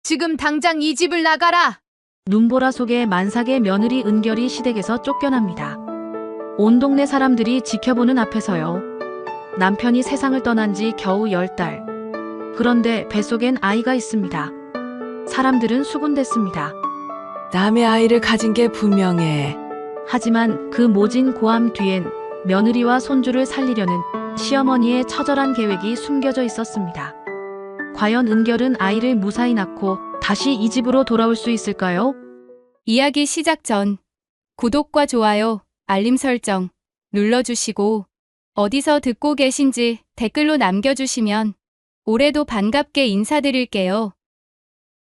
지금 당장 이 집을 나가라! 눈보라 속에 만삭의 며느리 은결이 시댁에서 쫓겨납니다. 온 동네 사람들이 지켜보는 앞에서요. 남편이 세상을 떠난 지 겨우 10달. 그런데 뱃속엔 아이가 있습니다. 사람들은 수군댔습니다. 남의 아이를 가진 게 분명해. 하지만 그 모진 고함 뒤엔 며느리와 손주를 살리려는 시어머니의 처절한 계획이 숨겨져 있었습니다. 과연 은결은 아이를 무사히 낳고 다시 이 집으로 돌아올 수 있을까요? 이야기 시작 전 구독과 좋아요, 알림 설정 눌러주시고 어디서 듣고 계신지 댓글로 남겨주시면 올해도 반갑게 인사드릴게요.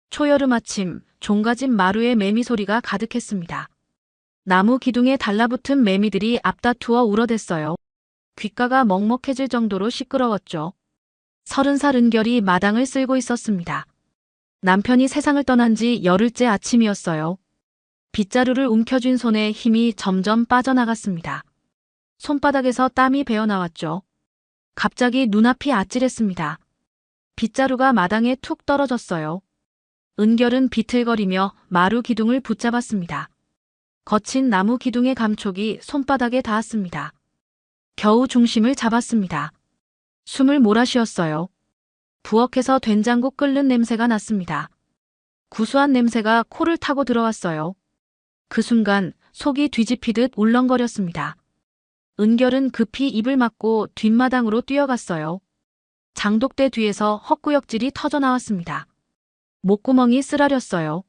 초여름 아침 종갓집 마루에 매미 소리가 가득했습니다. 나무 기둥에 달라붙은 매미들이 앞다투어 울어댔어요. 귓가가 먹먹해질 정도로 시끄러웠죠. 30살 은결이 마당을 쓸고 있었습니다. 남편이 세상을 떠난 지 열흘째 아침이었어요. 빗자루를 움켜쥔 손에 힘이 점점 빠져나갔습니다. 손바닥에서 땀이 배어나왔죠. 갑자기 눈앞이 아찔했습니다. 빗자루가 마당에 툭 떨어졌어요. 은결은 비틀거리며 마루 기둥을 붙잡았습니다. 거친 나무 기둥의 감촉이 손바닥에 닿았습니다. 겨우 중심을 잡았습니다. 숨을 몰아쉬었어요. 부엌에서 된장국 끓는 냄새가 났습니다. 구수한 냄새가 코를 타고 들어왔어요. 그 순간 속이 뒤집히듯 울렁거렸습니다. 은결은 급히 입을 막고 뒷마당으로 뛰어갔어요. 장독대 뒤에서 헛구역질이 터져나왔습니다. 목구멍이 쓰라렸어요.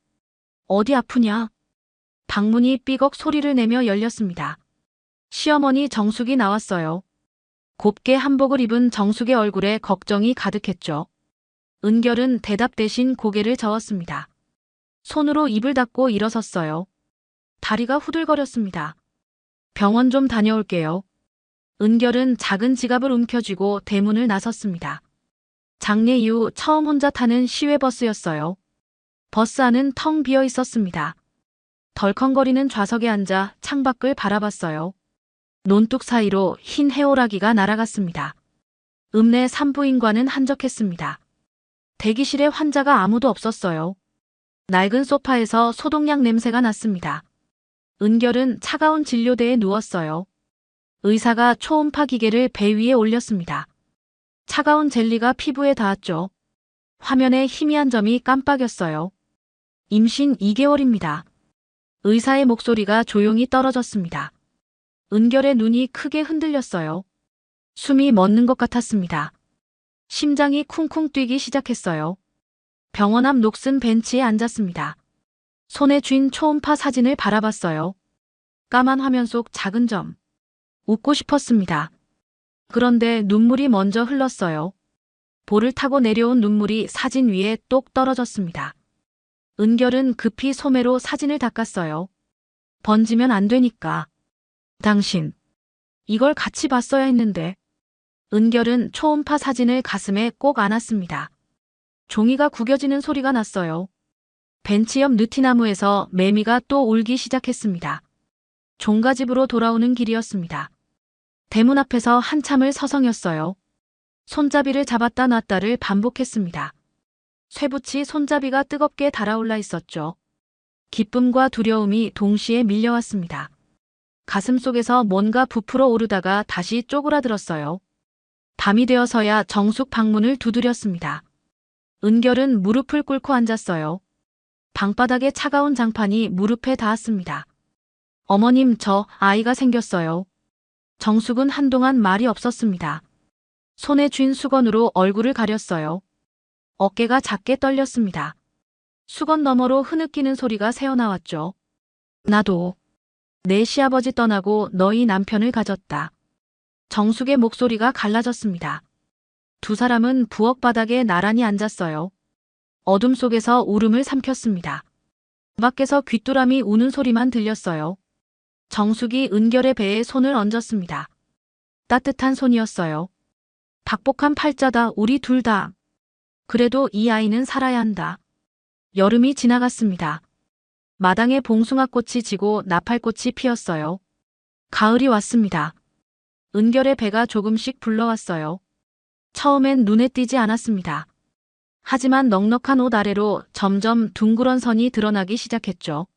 어디 아프냐? 방문이 삐걱 소리를 내며 열렸습니다. 시어머니 정숙이 나왔어요. 곱게 한복을 입은 정숙의 얼굴에 걱정이 가득했죠. 은결은 대답 대신 고개를 저었습니다. 손으로 입을 닫고 일어섰어요. 다리가 후들거렸습니다. 병원 좀 다녀올게요. 은결은 작은 지갑을 움켜쥐고 대문을 나섰습니다. 장례 이후 처음 혼자 타는 시외버스였어요. 버스 안은 텅 비어 있었습니다. 덜컹거리는 좌석에 앉아 창밖을 바라봤어요. 논둑 사이로 흰 해오라기가 날아갔습니다. 읍내 산부인과는 한적했습니다. 대기실에 환자가 아무도 없었어요. 낡은 소파에서 소독약 냄새가 났습니다. 은결은 차가운 진료대에 누웠어요. 의사가 초음파 기계를 배 위에 올렸습니다. 차가운 젤리가 피부에 닿았죠. 화면에 희미한 점이 깜빡였어요. 임신 2개월입니다. 의사의 목소리가 조용히 떨어졌습니다. 은결의 눈이 크게 흔들렸어요. 숨이 멎는 것 같았습니다. 심장이 쿵쿵 뛰기 시작했어요. 병원 앞 녹슨 벤치에 앉았습니다. 손에 쥔 초음파 사진을 바라봤어요. 까만 화면 속 작은 점. 웃고 싶었습니다. 그런데 눈물이 먼저 흘렀어요. 볼을 타고 내려온 눈물이 사진 위에 똑 떨어졌습니다. 은결은 급히 소매로 사진을 닦았어요. 번지면 안 되니까. 당신, 이걸 같이 봤어야 했는데. 은결은 초음파 사진을 가슴에 꼭 안았습니다. 종이가 구겨지는 소리가 났어요. 벤치 옆 느티나무에서 매미가 또 울기 시작했습니다. 종가집으로 돌아오는 길이었습니다. 대문 앞에서 한참을 서성였어요. 손잡이를 잡았다 놨다를 반복했습니다. 쇠붙이 손잡이가 뜨겁게 달아올라 있었죠. 기쁨과 두려움이 동시에 밀려왔습니다. 가슴 속에서 뭔가 부풀어 오르다가 다시 쪼그라들었어요. 밤이 되어서야 정숙 방문을 두드렸습니다. 은결은 무릎을 꿇고 앉았어요. 방바닥에 차가운 장판이 무릎에 닿았습니다. 어머님, 저 아이가 생겼어요. 정숙은 한동안 말이 없었습니다. 손에 쥔 수건으로 얼굴을 가렸어요. 어깨가 작게 떨렸습니다. 수건 너머로 흐느끼는 소리가 새어나왔죠. 나도. 내 시아버지 떠나고 너희 남편을 가졌다. 정숙의 목소리가 갈라졌습니다. 두 사람은 부엌 바닥에 나란히 앉았어요. 어둠 속에서 울음을 삼켰습니다. 밖에서 귀뚜라미 우는 소리만 들렸어요. 정숙이 은결의 배에 손을 얹었습니다. 따뜻한 손이었어요. 박복한 팔자다, 우리 둘 다. 그래도 이 아이는 살아야 한다. 여름이 지나갔습니다. 마당에 봉숭아꽃이 지고 나팔꽃이 피었어요. 가을이 왔습니다. 은결의 배가 조금씩 불러왔어요. 처음엔 눈에 띄지 않았습니다. 하지만 넉넉한 옷 아래로 점점 둥그런 선이 드러나기 시작했죠.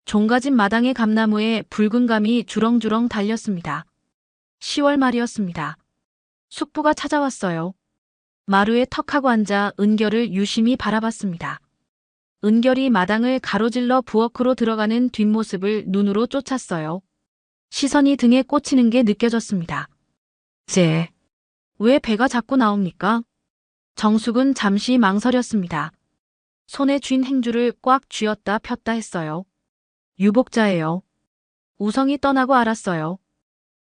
종가집 마당의 감나무에 붉은 감이 주렁주렁 달렸습니다. 10월 말이었습니다. 숙부가 찾아왔어요. 마루에 턱하고 앉아 은결을 유심히 바라봤습니다. 은결이 마당을 가로질러 부엌으로 들어가는 뒷모습을 눈으로 쫓았어요. 시선이 등에 꽂히는 게 느껴졌습니다. 왜 배가 자꾸 나옵니까? 정숙은 잠시 망설였습니다. 손에 쥔 행주를 꽉 쥐었다 폈다 했어요. 유복자예요. 우성이 떠나고 알았어요.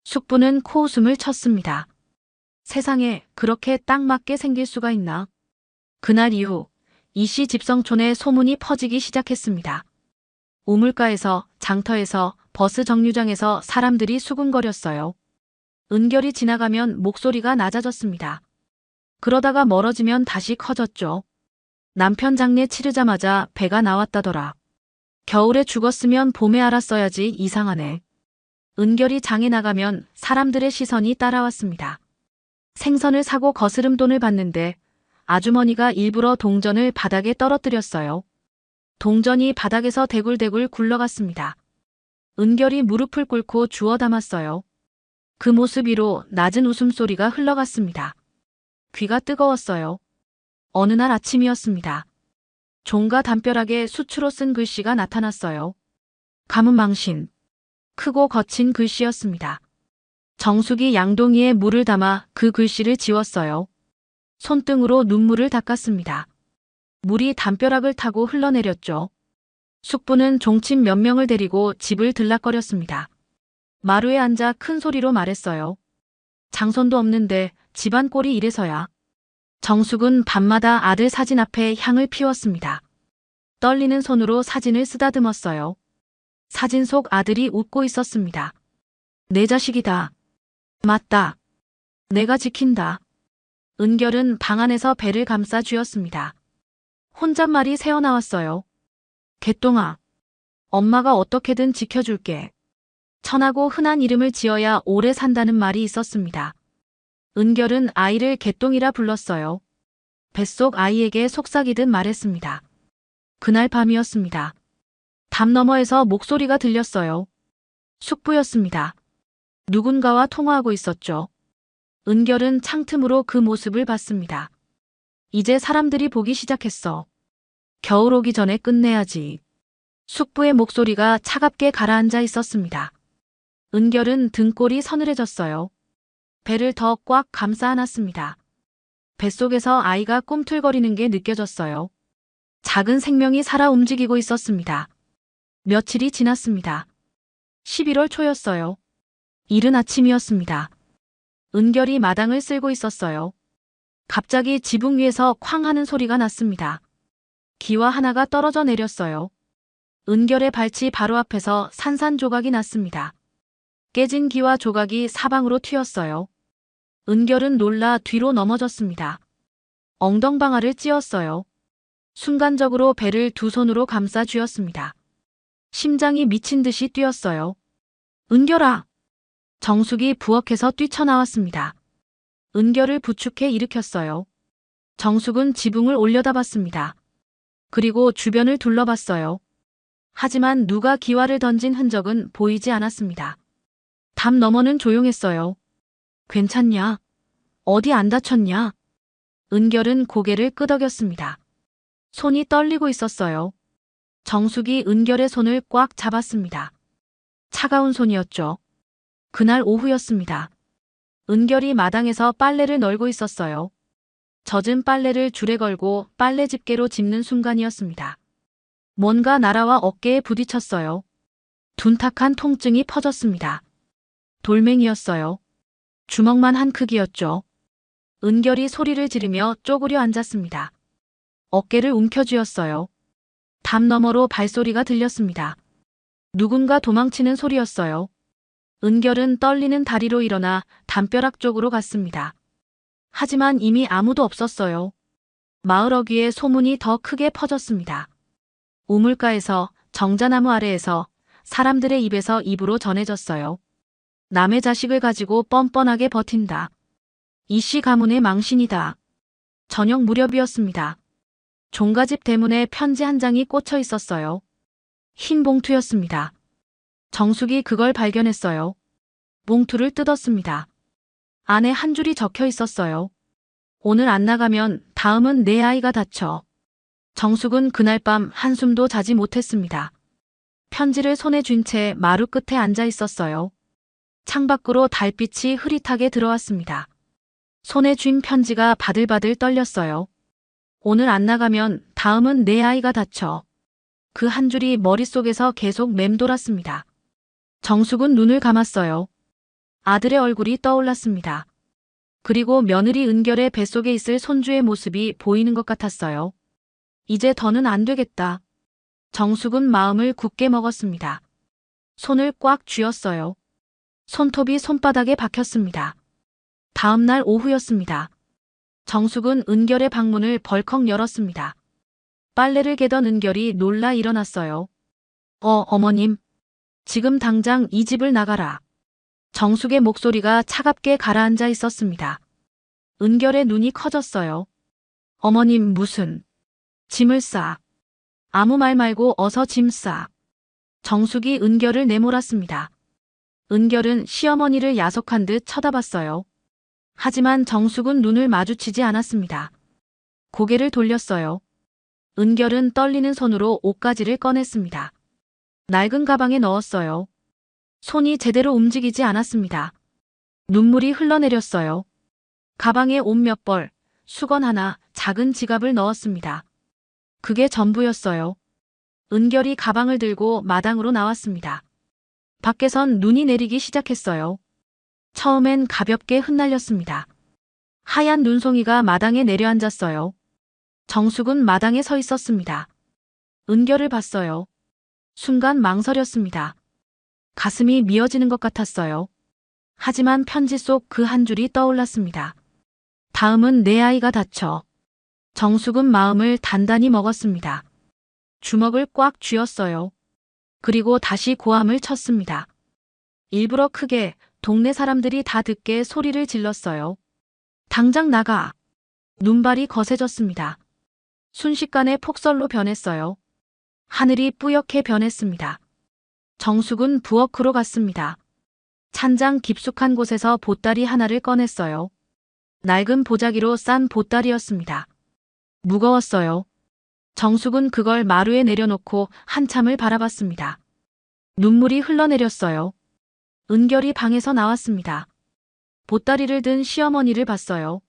숙부는 코웃음을 쳤습니다. 세상에 그렇게 딱 맞게 생길 수가 있나? 그날 이후 이씨 집성촌에 소문이 퍼지기 시작했습니다. 우물가에서, 장터에서, 버스 정류장에서 사람들이 수군거렸어요. 은결이 지나가면 목소리가 낮아졌습니다. 그러다가 멀어지면 다시 커졌죠. 남편 장례 치르자마자 배가 나왔다더라. 겨울에 죽었으면 봄에 알았어야지. 이상하네. 은결이 장에 나가면 사람들의 시선이 따라왔습니다. 생선을 사고 거스름 돈을 받는데 아주머니가 일부러 동전을 바닥에 떨어뜨렸어요. 동전이 바닥에서 대굴대굴 굴러갔습니다. 은결이 무릎을 꿇고 주워 담았어요. 그 모습 위로 낮은 웃음소리가 흘러갔습니다. 귀가 뜨거웠어요. 어느 날 아침이었습니다. 종가 담벼락에 수추로 쓴 글씨가 나타났어요. 가문 망신. 크고 거친 글씨였습니다. 정숙이 양동이에 물을 담아 그 글씨를 지웠어요. 손등으로 눈물을 닦았습니다. 물이 담벼락을 타고 흘러내렸죠. 숙부는 종친 몇 명을 데리고 집을 들락거렸습니다. 마루에 앉아 큰 소리로 말했어요. 장손도 없는데 집안 꼴이 이래서야. 정숙은 밤마다 아들 사진 앞에 향을 피웠습니다. 떨리는 손으로 사진을 쓰다듬었어요. 사진 속 아들이 웃고 있었습니다. 내 자식이다. 맞다. 내가 지킨다. 은결은 방 안에서 배를 감싸 쥐었습니다. 혼잣말이 새어나왔어요. 개똥아. 엄마가 어떻게든 지켜줄게. 천하고 흔한 이름을 지어야 오래 산다는 말이 있었습니다. 은결은 아이를 개똥이라 불렀어요. 뱃속 아이에게 속삭이듯 말했습니다. 그날 밤이었습니다. 담 너머에서 목소리가 들렸어요. 숙부였습니다. 누군가와 통화하고 있었죠. 은결은 창틈으로 그 모습을 봤습니다. 이제 사람들이 보기 시작했어. 겨울 오기 전에 끝내야지. 숙부의 목소리가 차갑게 가라앉아 있었습니다. 은결은 등골이 서늘해졌어요. 배를 더 꽉 감싸 안았습니다. 뱃속에서 아이가 꿈틀거리는 게 느껴졌어요. 작은 생명이 살아 움직이고 있었습니다. 며칠이 지났습니다. 11월 초였어요. 이른 아침이었습니다. 은결이 마당을 쓸고 있었어요. 갑자기 지붕 위에서 쾅 하는 소리가 났습니다. 기와 하나가 떨어져 내렸어요. 은결의 발치 바로 앞에서 산산조각이 났습니다. 깨진 기와 조각이 사방으로 튀었어요. 은결은 놀라 뒤로 넘어졌습니다. 엉덩방아를 찧었어요. 순간적으로 배를 두 손으로 감싸 쥐었습니다. 심장이 미친 듯이 뛰었어요. 은결아! 정숙이 부엌에서 뛰쳐나왔습니다. 은결을 부축해 일으켰어요. 정숙은 지붕을 올려다봤습니다. 그리고 주변을 둘러봤어요. 하지만 누가 기와를 던진 흔적은 보이지 않았습니다. 담 너머는 조용했어요. 괜찮냐? 어디 안 다쳤냐? 은결은 고개를 끄덕였습니다. 손이 떨리고 있었어요. 정숙이 은결의 손을 꽉 잡았습니다. 차가운 손이었죠. 그날 오후였습니다. 은결이 마당에서 빨래를 널고 있었어요. 젖은 빨래를 줄에 걸고 빨래 집게로 짚는 순간이었습니다. 뭔가 날아와 어깨에 부딪혔어요. 둔탁한 통증이 퍼졌습니다. 돌멩이였어요. 주먹만 한 크기였죠. 은결이 소리를 지르며 쪼그려 앉았습니다. 어깨를 움켜쥐었어요. 담 너머로 발소리가 들렸습니다. 누군가 도망치는 소리였어요. 은결은 떨리는 다리로 일어나 담벼락 쪽으로 갔습니다. 하지만 이미 아무도 없었어요. 마을 어귀에 소문이 더 크게 퍼졌습니다. 우물가에서, 정자나무 아래에서, 사람들의 입에서 입으로 전해졌어요. 남의 자식을 가지고 뻔뻔하게 버틴다. 이씨 가문의 망신이다. 저녁 무렵이었습니다. 종가집 대문에 편지 한 장이 꽂혀 있었어요. 흰 봉투였습니다. 정숙이 그걸 발견했어요. 봉투를 뜯었습니다. 안에 한 줄이 적혀 있었어요. 오늘 안 나가면 다음은 내 아이가 다쳐. 정숙은 그날 밤 한숨도 자지 못했습니다. 편지를 손에 쥔 채 마루 끝에 앉아 있었어요. 창밖으로 달빛이 흐릿하게 들어왔습니다. 손에 쥔 편지가 바들바들 떨렸어요. 오늘 안 나가면 다음은 내 아이가 다쳐. 그 한 줄이 머릿속에서 계속 맴돌았습니다. 정숙은 눈을 감았어요. 아들의 얼굴이 떠올랐습니다. 그리고 며느리 은결의 뱃속에 있을 손주의 모습이 보이는 것 같았어요. 이제 더는 안 되겠다. 정숙은 마음을 굳게 먹었습니다. 손을 꽉 쥐었어요. 손톱이 손바닥에 박혔습니다. 다음 날 오후였습니다. 정숙은 은결의 방문을 벌컥 열었습니다. 빨래를 개던 은결이 놀라 일어났어요. 어머님. 지금 당장 이 집을 나가라. 정숙의 목소리가 차갑게 가라앉아 있었습니다. 은결의 눈이 커졌어요. 어머님 무슨. 짐을 싸. 아무 말 말고 어서 짐 싸. 정숙이 은결을 내몰았습니다. 은결은 시어머니를 야속한 듯 쳐다봤어요. 하지만 정숙은 눈을 마주치지 않았습니다. 고개를 돌렸어요. 은결은 떨리는 손으로 옷가지를 꺼냈습니다. 낡은 가방에 넣었어요. 손이 제대로 움직이지 않았습니다. 눈물이 흘러내렸어요. 가방에 옷 몇 벌, 수건 하나, 작은 지갑을 넣었습니다. 그게 전부였어요. 은결이 가방을 들고 마당으로 나왔습니다. 밖에선 눈이 내리기 시작했어요. 처음엔 가볍게 흩날렸습니다. 하얀 눈송이가 마당에 내려앉았어요. 정숙은 마당에 서 있었습니다. 은결을 봤어요. 순간 망설였습니다. 가슴이 미어지는 것 같았어요. 하지만 편지 속 그 한 줄이 떠올랐습니다. 다음은 내 아이가 다쳐. 정숙은 마음을 단단히 먹었습니다. 주먹을 꽉 쥐었어요. 그리고 다시 고함을 쳤습니다. 일부러 크게 동네 사람들이 다 듣게 소리를 질렀어요. 당장 나가. 눈발이 거세졌습니다. 순식간에 폭설로 변했어요. 하늘이 뿌옇게 변했습니다. 정숙은 부엌으로 갔습니다. 찬장 깊숙한 곳에서 보따리 하나를 꺼냈어요. 낡은 보자기로 싼 보따리였습니다. 무거웠어요. 정숙은 그걸 마루에 내려놓고 한참을 바라봤습니다. 눈물이 흘러내렸어요. 은결이 방에서 나왔습니다. 보따리를 든 시어머니를 봤어요.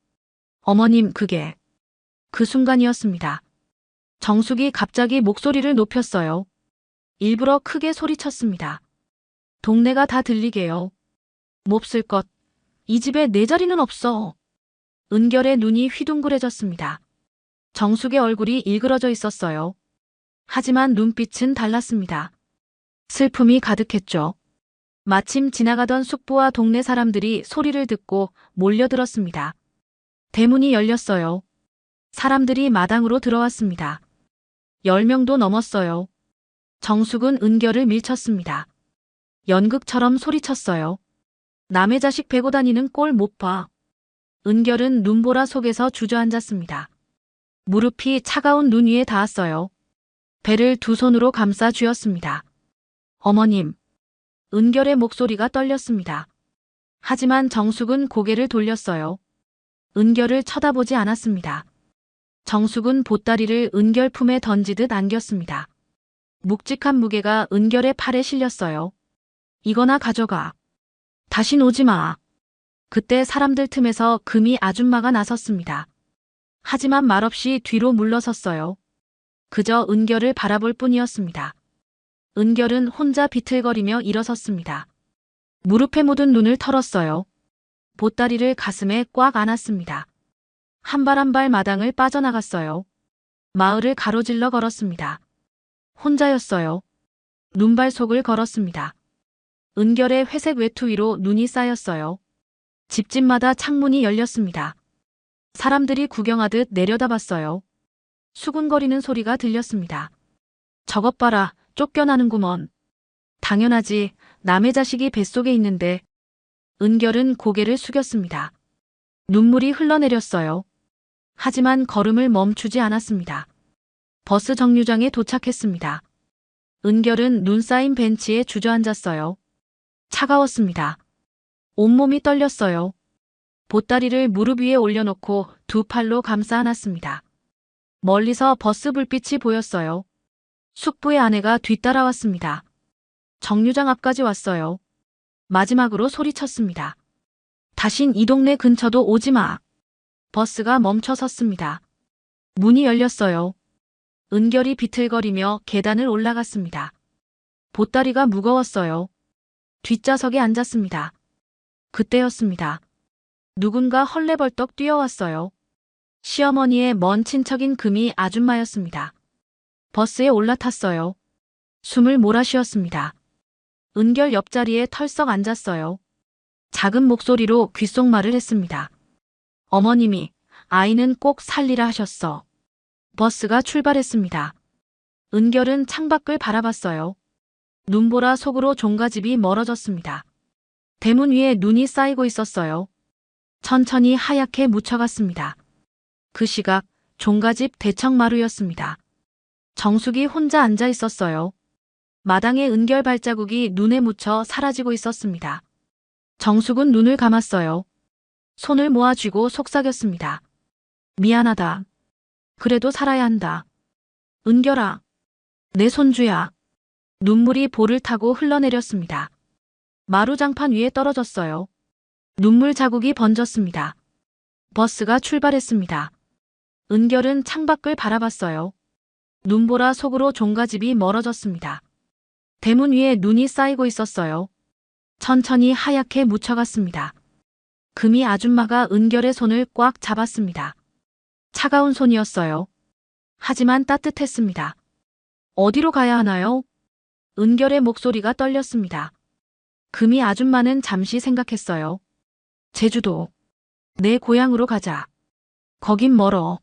어머님 그게. 그 순간이었습니다. 정숙이 갑자기 목소리를 높였어요. 일부러 크게 소리쳤습니다. 동네가 다 들리게요. 몹쓸 것. 이 집에 내 자리는 없어. 은결의 눈이 휘둥그레졌습니다. 정숙의 얼굴이 일그러져 있었어요. 하지만 눈빛은 달랐습니다. 슬픔이 가득했죠. 마침 지나가던 숙부와 동네 사람들이 소리를 듣고 몰려들었습니다. 대문이 열렸어요. 사람들이 마당으로 들어왔습니다. 10명도 넘었어요. 정숙은 은결을 밀쳤습니다. 연극처럼 소리쳤어요. 남의 자식 베고 다니는 꼴 못 봐. 은결은 눈보라 속에서 주저앉았습니다. 무릎이 차가운 눈 위에 닿았어요. 배를 두 손으로 감싸 쥐었습니다. 어머님. 은결의 목소리가 떨렸습니다. 하지만 정숙은 고개를 돌렸어요. 은결을 쳐다보지 않았습니다. 정숙은 보따리를 은결 품에 던지듯 안겼습니다. 묵직한 무게가 은결의 팔에 실렸어요. 이거나 가져가. 다신 오지 마. 그때 사람들 틈에서 금이 아줌마가 나섰습니다. 하지만 말없이 뒤로 물러섰어요. 그저 은결을 바라볼 뿐이었습니다. 은결은 혼자 비틀거리며 일어섰습니다. 무릎에 묻은 눈을 털었어요. 보따리를 가슴에 꽉 안았습니다. 한 발 한 발 마당을 빠져나갔어요. 마을을 가로질러 걸었습니다. 혼자였어요. 눈발속을 걸었습니다. 은결의 회색 외투 위로 눈이 쌓였어요. 집집마다 창문이 열렸습니다. 사람들이 구경하듯 내려다봤어요. 수군거리는 소리가 들렸습니다. 저것 봐라, 쫓겨나는구먼. 당연하지, 남의 자식이 뱃속에 있는데. 은결은 고개를 숙였습니다. 눈물이 흘러내렸어요. 하지만 걸음을 멈추지 않았습니다. 버스 정류장에 도착했습니다. 은결은 눈 쌓인 벤치에 주저앉았어요. 차가웠습니다. 온몸이 떨렸어요. 보따리를 무릎 위에 올려놓고 두 팔로 감싸 안았습니다. 멀리서 버스 불빛이 보였어요. 숙부의 아내가 뒤따라왔습니다. 정류장 앞까지 왔어요. 마지막으로 소리쳤습니다. 다신 이 동네 근처도 오지 마. 버스가 멈춰 섰습니다. 문이 열렸어요. 은결이 비틀거리며 계단을 올라갔습니다. 보따리가 무거웠어요. 뒷좌석에 앉았습니다. 그때였습니다. 누군가 헐레벌떡 뛰어왔어요. 시어머니의 먼 친척인 금이 아줌마였습니다. 버스에 올라탔어요. 숨을 몰아쉬었습니다. 은결 옆자리에 털썩 앉았어요. 작은 목소리로 귓속말을 했습니다. 어머님이 아이는 꼭 살리라 하셨어. 버스가 출발했습니다. 은결은 창밖을 바라봤어요. 눈보라 속으로 종갓집이 멀어졌습니다. 대문 위에 눈이 쌓이고 있었어요. 천천히 하얗게 묻혀갔습니다. 그 시각 종갓집 대청마루였습니다. 정숙이 혼자 앉아 있었어요. 마당에 은결 발자국이 눈에 묻혀 사라지고 있었습니다. 정숙은 눈을 감았어요. 손을 모아쥐고 속삭였습니다. 미안하다. 그래도 살아야 한다. 은결아. 내 손주야. 눈물이 볼을 타고 흘러내렸습니다. 마루장판 위에 떨어졌어요. 눈물 자국이 번졌습니다. 버스가 출발했습니다. 은결은 창밖을 바라봤어요. 눈보라 속으로 종갓집이 멀어졌습니다. 대문 위에 눈이 쌓이고 있었어요. 천천히 하얗게 묻혀갔습니다. 금이 아줌마가 은결의 손을 꽉 잡았습니다. 차가운 손이었어요. 하지만 따뜻했습니다. 어디로 가야 하나요? 은결의 목소리가 떨렸습니다. 금이 아줌마는 잠시 생각했어요. 제주도. 내 고향으로 가자. 거긴 멀어.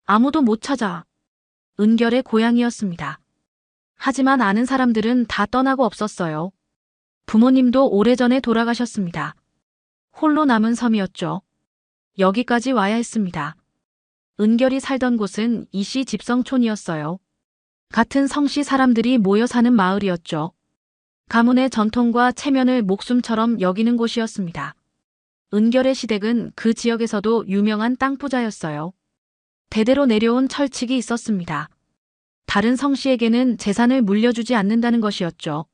아무도 못 찾아. 은결의 고향이었습니다. 하지만 아는 사람들은 다 떠나고 없었어요. 부모님도 오래전에 돌아가셨습니다. 홀로 남은 섬이었죠. 여기까지 와야 했습니다. 은결이 살던 곳은 이씨 집성촌이었어요. 같은 성씨 사람들이 모여 사는 마을이었죠. 가문의 전통과 체면을 목숨처럼 여기는 곳이었습니다. 은결의 시댁은 그 지역에서도 유명한 땅부자였어요. 대대로 내려온 철칙이 있었습니다. 다른 성씨에게는 재산을 물려주지 않는다는 것이었죠.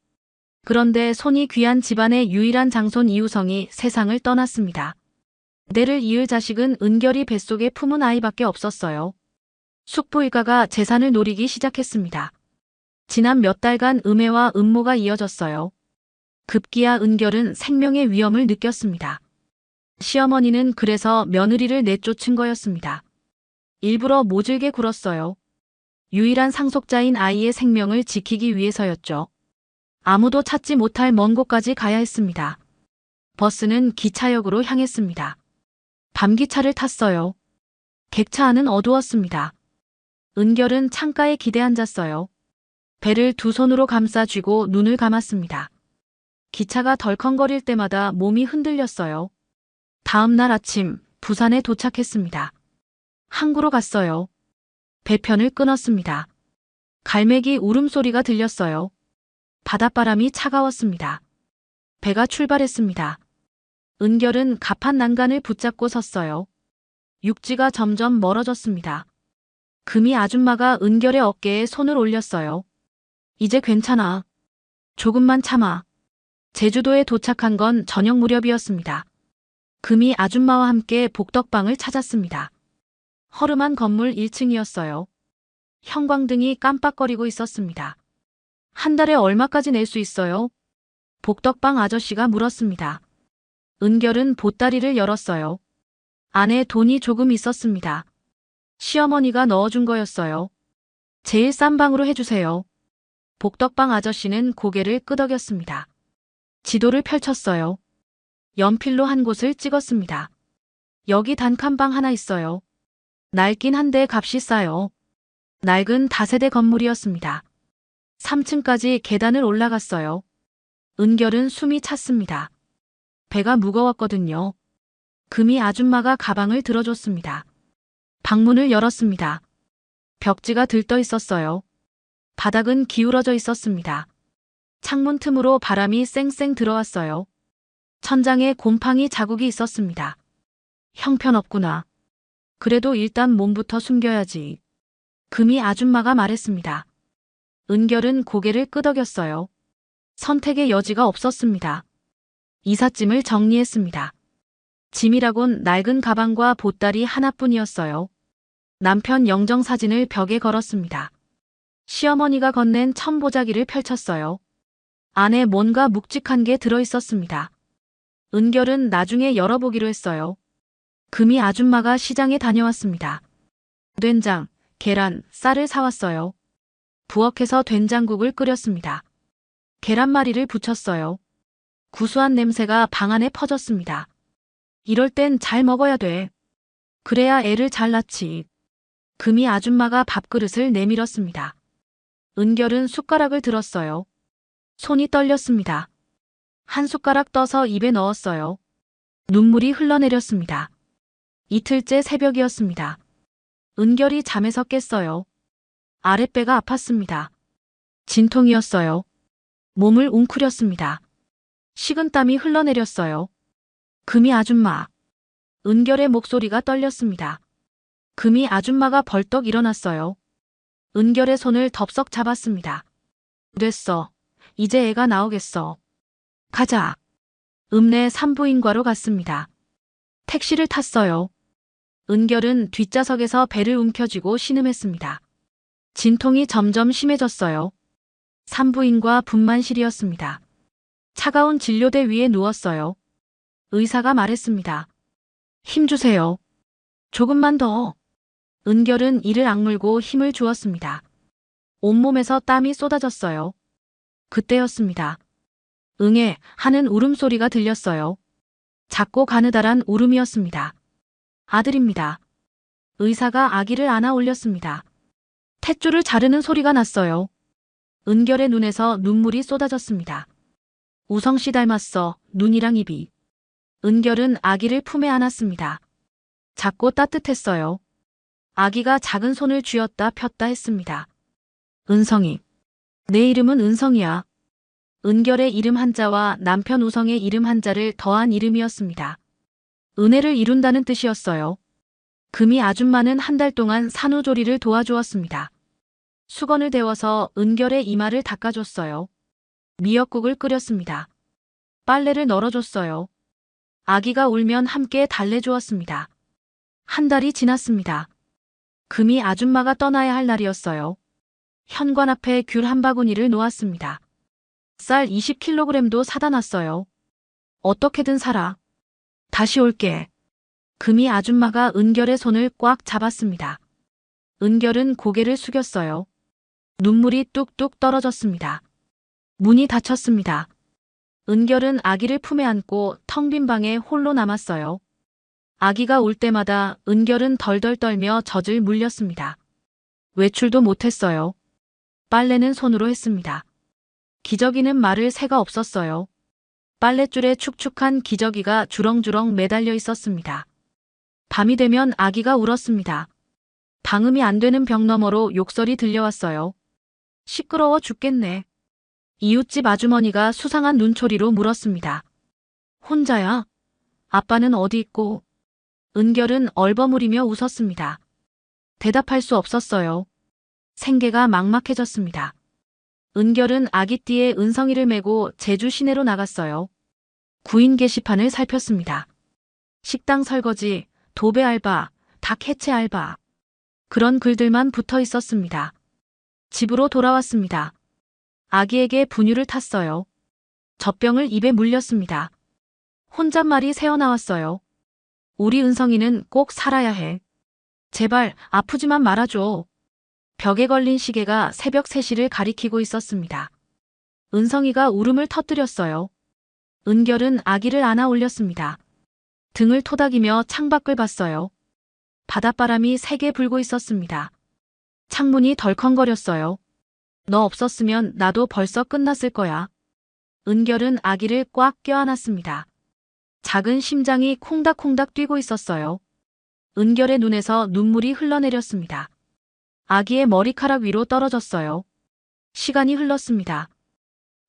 그런데 손이 귀한 집안의 유일한 장손 이우성이 세상을 떠났습니다. 때를 이을 자식은 은결이 뱃속에 품은 아이밖에 없었어요. 숙부 일가가 재산을 노리기 시작했습니다. 지난 몇 달간 음해와 음모가 이어졌어요. 급기야 은결은 생명의 위험을 느꼈습니다. 시어머니는 그래서 며느리를 내쫓은 거였습니다. 일부러 모질게 굴었어요. 유일한 상속자인 아이의 생명을 지키기 위해서였죠. 아무도 찾지 못할 먼 곳까지 가야 했습니다. 버스는 기차역으로 향했습니다. 밤기차를 탔어요. 객차 안은 어두웠습니다. 은결은 창가에 기대 앉았어요. 배를 두 손으로 감싸 쥐고 눈을 감았습니다. 기차가 덜컹거릴 때마다 몸이 흔들렸어요. 다음 날 아침 부산에 도착했습니다. 항구로 갔어요. 배편을 끊었습니다. 갈매기 울음소리가 들렸어요. 바닷바람이 차가웠습니다. 배가 출발했습니다. 은결은 가판 난간을 붙잡고 섰어요. 육지가 점점 멀어졌습니다. 금이 아줌마가 은결의 어깨에 손을 올렸어요. 이제 괜찮아. 조금만 참아. 제주도에 도착한 건 저녁 무렵이었습니다. 금이 아줌마와 함께 복덕방을 찾았습니다. 허름한 건물 1층이었어요. 형광등이 깜빡거리고 있었습니다. 한 달에 얼마까지 낼 수 있어요? 복덕방 아저씨가 물었습니다. 은결은 보따리를 열었어요. 안에 돈이 조금 있었습니다. 시어머니가 넣어준 거였어요. 제일 싼 방으로 해주세요. 복덕방 아저씨는 고개를 끄덕였습니다. 지도를 펼쳤어요. 연필로 한 곳을 찍었습니다. 여기 단칸방 하나 있어요. 낡긴 한데 값이 싸요. 낡은 다세대 건물이었습니다. 3층까지 계단을 올라갔어요. 은결은 숨이 찼습니다. 배가 무거웠거든요. 금이 아줌마가 가방을 들어줬습니다. 방문을 열었습니다. 벽지가 들떠 있었어요. 바닥은 기울어져 있었습니다. 창문 틈으로 바람이 쌩쌩 들어왔어요. 천장에 곰팡이 자국이 있었습니다. 형편없구나. 그래도 일단 몸부터 숨겨야지. 금이 아줌마가 말했습니다. 은결은 고개를 끄덕였어요. 선택의 여지가 없었습니다. 이삿짐을 정리했습니다. 짐이라곤 낡은 가방과 보따리 하나뿐이었어요. 남편 영정사진을 벽에 걸었습니다. 시어머니가 건넨 천보자기를 펼쳤어요. 안에 뭔가 묵직한 게 들어있었습니다. 은결은 나중에 열어보기로 했어요. 금이 아줌마가 시장에 다녀왔습니다. 된장, 계란, 쌀을 사왔어요. 부엌에서 된장국을 끓였습니다. 계란말이를 부쳤어요. 구수한 냄새가 방 안에 퍼졌습니다. 이럴 땐 잘 먹어야 돼. 그래야 애를 잘 낳지. 금이 아줌마가 밥그릇을 내밀었습니다. 은결은 숟가락을 들었어요. 손이 떨렸습니다. 한 숟가락 떠서 입에 넣었어요. 눈물이 흘러내렸습니다. 이틀째 새벽이었습니다. 은결이 잠에서 깼어요. 아랫배가 아팠습니다. 진통이었어요. 몸을 웅크렸습니다. 식은땀이 흘러내렸어요. 금이 아줌마. 은결의 목소리가 떨렸습니다. 금이 아줌마가 벌떡 일어났어요. 은결의 손을 덥석 잡았습니다. 됐어. 이제 애가 나오겠어. 가자. 읍내 산부인과로 갔습니다. 택시를 탔어요. 은결은 뒷좌석에서 배를 움켜쥐고 신음했습니다. 진통이 점점 심해졌어요. 산부인과 분만실이었습니다. 차가운 진료대 위에 누웠어요. 의사가 말했습니다. 힘주세요. 조금만 더. 은결은 이를 악물고 힘을 주었습니다. 온몸에서 땀이 쏟아졌어요. 그때였습니다. 응애 하는 울음소리가 들렸어요. 작고 가느다란 울음이었습니다. 아들입니다. 의사가 아기를 안아 올렸습니다. 탯줄을 자르는 소리가 났어요. 은결의 눈에서 눈물이 쏟아졌습니다. 우성씨 닮았어, 눈이랑 입이. 은결은 아기를 품에 안았습니다. 작고 따뜻했어요. 아기가 작은 손을 쥐었다 폈다 했습니다. 은성이. 내 이름은 은성이야. 은결의 이름 한자와 남편 우성의 이름 한자를 더한 이름이었습니다. 은혜를 이룬다는 뜻이었어요. 금이 아줌마는 한 달 동안 산후조리를 도와주었습니다. 수건을 데워서 은결의 이마를 닦아줬어요. 미역국을 끓였습니다. 빨래를 널어줬어요. 아기가 울면 함께 달래주었습니다. 한 달이 지났습니다. 금이 아줌마가 떠나야 할 날이었어요. 현관 앞에 귤 한 바구니를 놓았습니다. 쌀 20kg도 사다 놨어요. 어떻게든 살아. 다시 올게. 금이 아줌마가 은결의 손을 꽉 잡았습니다. 은결은 고개를 숙였어요. 눈물이 뚝뚝 떨어졌습니다. 문이 닫혔습니다. 은결은 아기를 품에 안고 텅 빈 방에 홀로 남았어요. 아기가 울 때마다 은결은 덜덜 떨며 젖을 물렸습니다. 외출도 못했어요. 빨래는 손으로 했습니다. 기저귀는 마를 새가 없었어요. 빨랫줄에 축축한 기저귀가 주렁주렁 매달려 있었습니다. 밤이 되면 아기가 울었습니다. 방음이 안 되는 벽 너머로 욕설이 들려왔어요. 시끄러워 죽겠네. 이웃집 아주머니가 수상한 눈초리로 물었습니다. 혼자야? 아빠는 어디 있고? 은결은 얼버무리며 웃었습니다. 대답할 수 없었어요. 생계가 막막해졌습니다. 은결은 아기띠에 은성이를 메고 제주 시내로 나갔어요. 구인 게시판을 살폈습니다. 식당 설거지, 도배 알바, 닭 해체 알바. 그런 글들만 붙어 있었습니다. 집으로 돌아왔습니다. 아기에게 분유를 탔어요. 젖병을 입에 물렸습니다. 혼잣말이 새어나왔어요. 우리 은성이는 꼭 살아야 해. 제발 아프지만 말아줘. 벽에 걸린 시계가 새벽 3시를 가리키고 있었습니다. 은성이가 울음을 터뜨렸어요. 은결은 아기를 안아 올렸습니다. 등을 토닥이며 창밖을 봤어요. 바닷바람이 세게 불고 있었습니다. 창문이 덜컹거렸어요. 너 없었으면 나도 벌써 끝났을 거야. 은결은 아기를 꽉 껴안았습니다. 작은 심장이 콩닥콩닥 뛰고 있었어요. 은결의 눈에서 눈물이 흘러내렸습니다. 아기의 머리카락 위로 떨어졌어요. 시간이 흘렀습니다.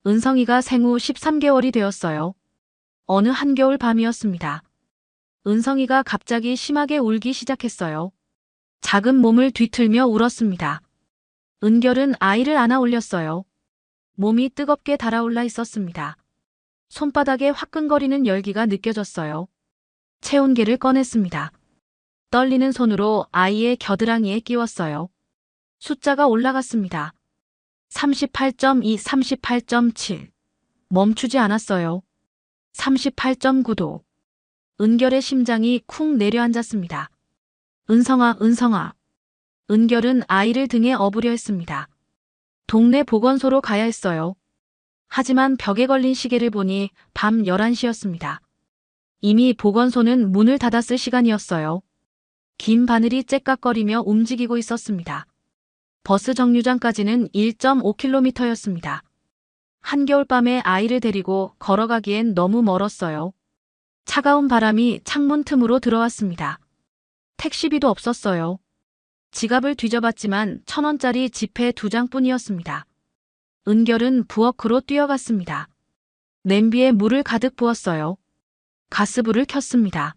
은성이가 생후 13개월이 되었어요. 어느 한겨울 밤이었습니다. 은성이가 갑자기 심하게 울기 시작했어요. 작은 몸을 뒤틀며 울었습니다. 은결은 아이를 안아 올렸어요. 몸이 뜨겁게 달아올라 있었습니다. 손바닥에 화끈거리는 열기가 느껴졌어요. 체온계를 꺼냈습니다. 떨리는 손으로 아이의 겨드랑이에 끼웠어요. 숫자가 올라갔습니다. 38.2, 38.7. 멈추지 않았어요. 38.9도. 은결의 심장이 쿵 내려앉았습니다. 은성아, 은성아. 은결은 아이를 등에 업으려 했습니다. 동네 보건소로 가야 했어요. 하지만 벽에 걸린 시계를 보니 밤 11시였습니다. 이미 보건소는 문을 닫았을 시간이었어요. 긴 바늘이 째깍거리며 움직이고 있었습니다. 버스 정류장까지는 1.5km였습니다. 한겨울밤에 아이를 데리고 걸어가기엔 너무 멀었어요. 차가운 바람이 창문 틈으로 들어왔습니다. 택시비도 없었어요. 지갑을 뒤져봤지만 1,000원짜리 지폐 2장뿐이었습니다. 은결은 부엌으로 뛰어갔습니다. 냄비에 물을 가득 부었어요. 가스불을 켰습니다.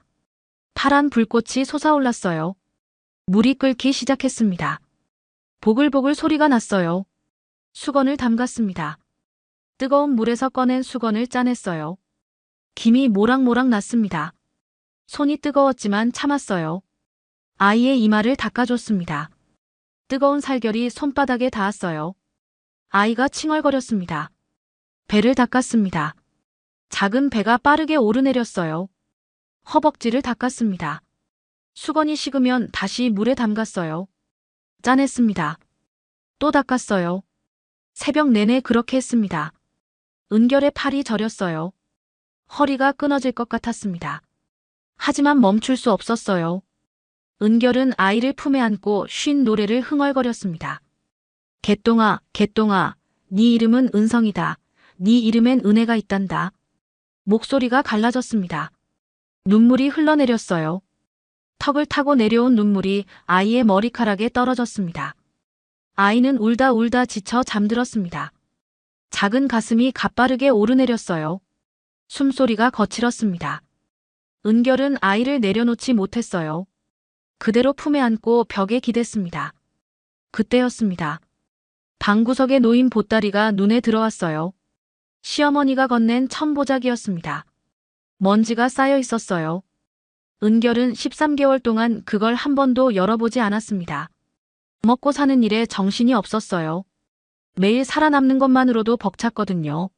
파란 불꽃이 솟아올랐어요. 물이 끓기 시작했습니다. 보글보글 소리가 났어요. 수건을 담갔습니다. 뜨거운 물에서 꺼낸 수건을 짜냈어요. 김이 모락모락 났습니다. 손이 뜨거웠지만 참았어요. 아이의 이마를 닦아줬습니다. 뜨거운 살결이 손바닥에 닿았어요. 아이가 칭얼거렸습니다. 배를 닦았습니다. 작은 배가 빠르게 오르내렸어요. 허벅지를 닦았습니다. 수건이 식으면 다시 물에 담갔어요. 짜냈습니다. 또 닦았어요. 새벽 내내 그렇게 했습니다. 은결의 팔이 저렸어요. 허리가 끊어질 것 같았습니다. 하지만 멈출 수 없었어요. 은결은 아이를 품에 안고 쉰 노래를 흥얼거렸습니다. 개똥아, 개똥아, 네 이름은 은성이다. 네 이름엔 은혜가 있단다. 목소리가 갈라졌습니다. 눈물이 흘러내렸어요. 턱을 타고 내려온 눈물이 아이의 머리카락에 떨어졌습니다. 아이는 울다 울다 지쳐 잠들었습니다. 작은 가슴이 가빠르게 오르내렸어요. 숨소리가 거칠었습니다. 은결은 아이를 내려놓지 못했어요. 그대로 품에 안고 벽에 기댔습니다. 그때였습니다. 방구석에 놓인 보따리가 눈에 들어왔어요. 시어머니가 건넨 천보자기였습니다. 먼지가 쌓여 있었어요. 은결은 13개월 동안 그걸 한 번도 열어보지 않았습니다. 먹고 사는 일에 정신이 없었어요. 매일 살아남는 것만으로도 벅찼거든요.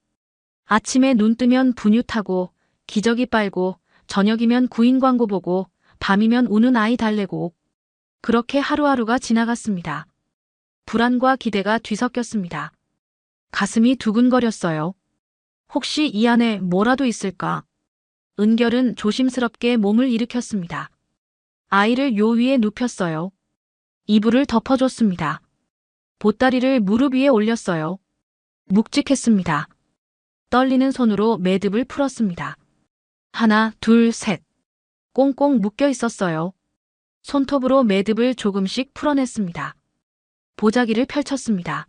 아침에 눈 뜨면 분유 타고, 기저귀 빨고, 저녁이면 구인 광고 보고, 밤이면 우는 아이 달래고. 그렇게 하루하루가 지나갔습니다. 불안과 기대가 뒤섞였습니다. 가슴이 두근거렸어요. 혹시 이 안에 뭐라도 있을까? 은결은 조심스럽게 몸을 일으켰습니다. 아이를 요 위에 눕혔어요. 이불을 덮어줬습니다. 보따리를 무릎 위에 올렸어요. 묵직했습니다. 떨리는 손으로 매듭을 풀었습니다. 하나, 둘, 셋. 꽁꽁 묶여 있었어요. 손톱으로 매듭을 조금씩 풀어냈습니다. 보자기를 펼쳤습니다.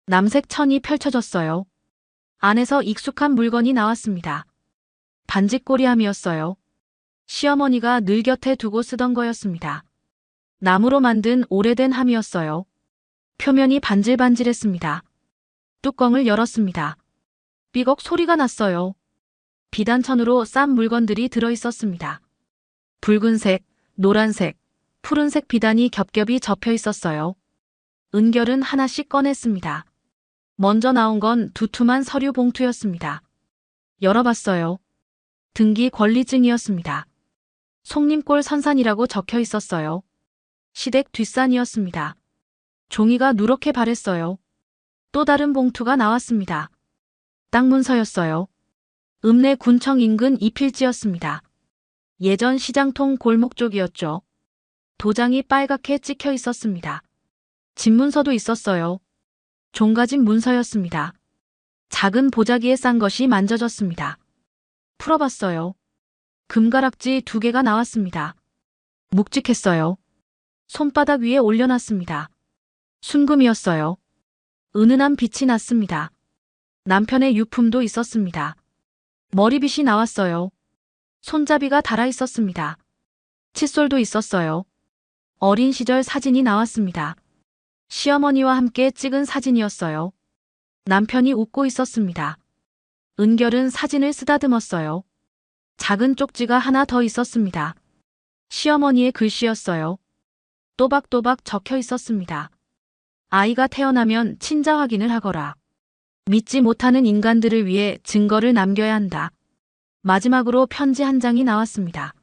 남색 천이 펼쳐졌어요. 안에서 익숙한 물건이 나왔습니다. 반지꼬리함이었어요. 시어머니가 늘 곁에 두고 쓰던 거였습니다. 나무로 만든 오래된 함이었어요. 표면이 반질반질했습니다. 뚜껑을 열었습니다. 삐걱 소리가 났어요. 비단천으로 싼 물건들이 들어있었습니다. 붉은색, 노란색, 푸른색 비단이 겹겹이 접혀 있었어요. 은결은 하나씩 꺼냈습니다. 먼저 나온 건 두툼한 서류 봉투였습니다. 열어봤어요. 등기 권리증이었습니다. 송림골 선산이라고 적혀 있었어요. 시댁 뒷산이었습니다. 종이가 누렇게 바랬어요. 또 다른 봉투가 나왔습니다. 땅 문서였어요. 읍내 군청 인근 이필지였습니다. 예전 시장통 골목 쪽이었죠. 도장이 빨갛게 찍혀 있었습니다. 집문서도 있었어요. 종가집 문서였습니다. 작은 보자기에 싼 것이 만져졌습니다. 풀어봤어요. 금가락지 2개가 나왔습니다. 묵직했어요. 손바닥 위에 올려놨습니다. 순금이었어요. 은은한 빛이 났습니다. 남편의 유품도 있었습니다. 머리빗이 나왔어요. 손잡이가 달아 있었습니다. 칫솔도 있었어요. 어린 시절 사진이 나왔습니다. 시어머니와 함께 찍은 사진이었어요. 남편이 웃고 있었습니다. 은결은 사진을 쓰다듬었어요. 작은 쪽지가 하나 더 있었습니다. 시어머니의 글씨였어요. 또박또박 적혀 있었습니다. 아이가 태어나면 친자 확인을 하거라. 믿지 못하는 인간들을 위해 증거를 남겨야 한다. 마지막으로 편지 한 장이 나왔습니다.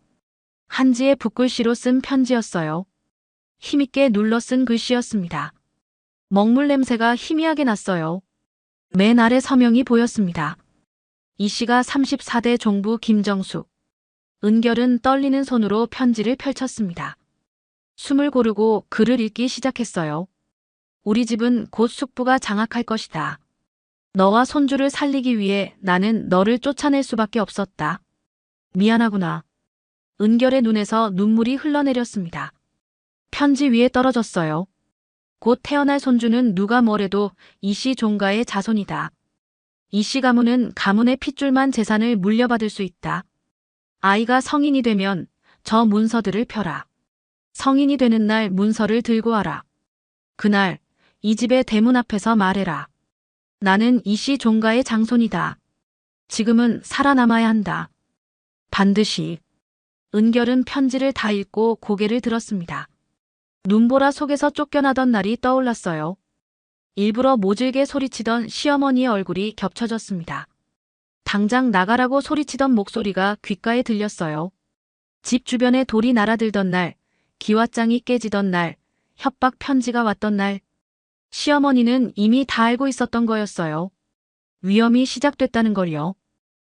한지의 붓글씨로 쓴 편지였어요. 힘있게 눌러 쓴 글씨였습니다. 먹물 냄새가 희미하게 났어요. 맨 아래 서명이 보였습니다. 이 씨가 34대 종부 김정숙. 은결은 떨리는 손으로 편지를 펼쳤습니다. 숨을 고르고 글을 읽기 시작했어요. 우리 집은 곧 숙부가 장악할 것이다. 너와 손주를 살리기 위해 나는 너를 쫓아낼 수밖에 없었다. 미안하구나. 은결의 눈에서 눈물이 흘러내렸습니다. 편지 위에 떨어졌어요. 곧 태어날 손주는 누가 뭐래도 이씨 종가의 자손이다. 이씨 가문은 가문의 핏줄만 재산을 물려받을 수 있다. 아이가 성인이 되면 저 문서들을 펴라. 성인이 되는 날 문서를 들고 와라. 그날 이 집의 대문 앞에서 말해라. 나는 이씨 종가의 장손이다. 지금은 살아남아야 한다. 반드시. 은결은 편지를 다 읽고 고개를 들었습니다. 눈보라 속에서 쫓겨나던 날이 떠올랐어요. 일부러 모질게 소리치던 시어머니의 얼굴이 겹쳐졌습니다. 당장 나가라고 소리치던 목소리가 귓가에 들렸어요. 집 주변에 돌이 날아들던 날, 기왓장이 깨지던 날, 협박 편지가 왔던 날. 시어머니는 이미 다 알고 있었던 거였어요. 위험이 시작됐다는 걸요.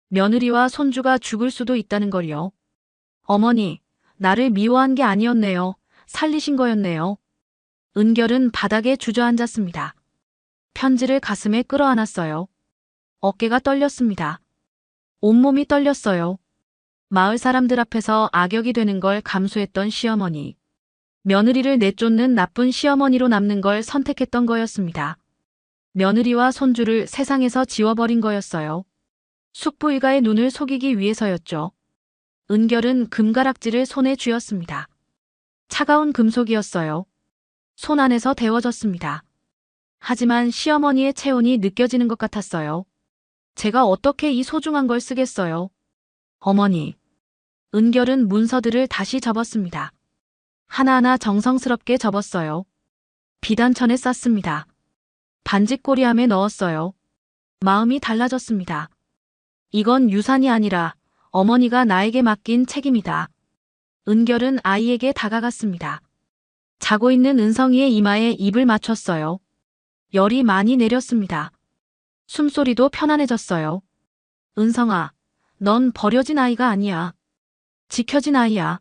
며느리와 손주가 죽을 수도 있다는 걸요. 어머니, 나를 미워한 게 아니었네요. 살리신 거였네요. 은결은 바닥에 주저앉았습니다. 편지를 가슴에 끌어안았어요. 어깨가 떨렸습니다. 온몸이 떨렸어요. 마을 사람들 앞에서 악역이 되는 걸 감수했던 시어머니. 며느리를 내쫓는 나쁜 시어머니로 남는 걸 선택했던 거였습니다. 며느리와 손주를 세상에서 지워버린 거였어요. 숙부 일가의 눈을 속이기 위해서였죠. 은결은 금가락지를 손에 쥐었습니다. 차가운 금속이었어요. 손 안에서 데워졌습니다. 하지만 시어머니의 체온이 느껴지는 것 같았어요. 제가 어떻게 이 소중한 걸 쓰겠어요? 어머니. 은결은 문서들을 다시 접었습니다. 하나하나 정성스럽게 접었어요. 비단천에 쌌습니다. 반짓꼬리함에 넣었어요. 마음이 달라졌습니다. 이건 유산이 아니라 어머니가 나에게 맡긴 책임이다. 은결은 아이에게 다가갔습니다. 자고 있는 은성이의 이마에 입을 맞췄어요. 열이 많이 내렸습니다. 숨소리도 편안해졌어요. 은성아, 넌 버려진 아이가 아니야. 지켜진 아이야.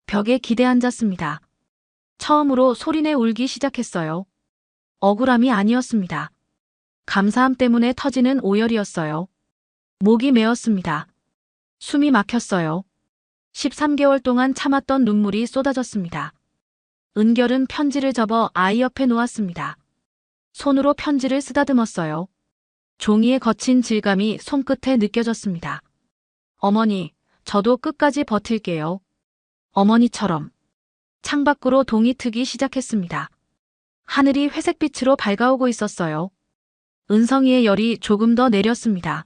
벽에 기대 앉았습니다. 처음으로 소리내 울기 시작했어요. 억울함이 아니었습니다. 감사함 때문에 터지는 오열이었어요. 목이 메었습니다. 숨이 막혔어요. 13개월 동안 참았던 눈물이 쏟아졌습니다. 은결은 편지를 접어 아이 옆에 놓았습니다. 손으로 편지를 쓰다듬었어요. 종이의 거친 질감이 손끝에 느껴졌습니다. 어머니, 저도 끝까지 버틸게요. 어머니처럼. 창밖으로 동이 트기 시작했습니다. 하늘이 회색빛으로 밝아오고 있었어요. 은성이의 열이 조금 더 내렸습니다.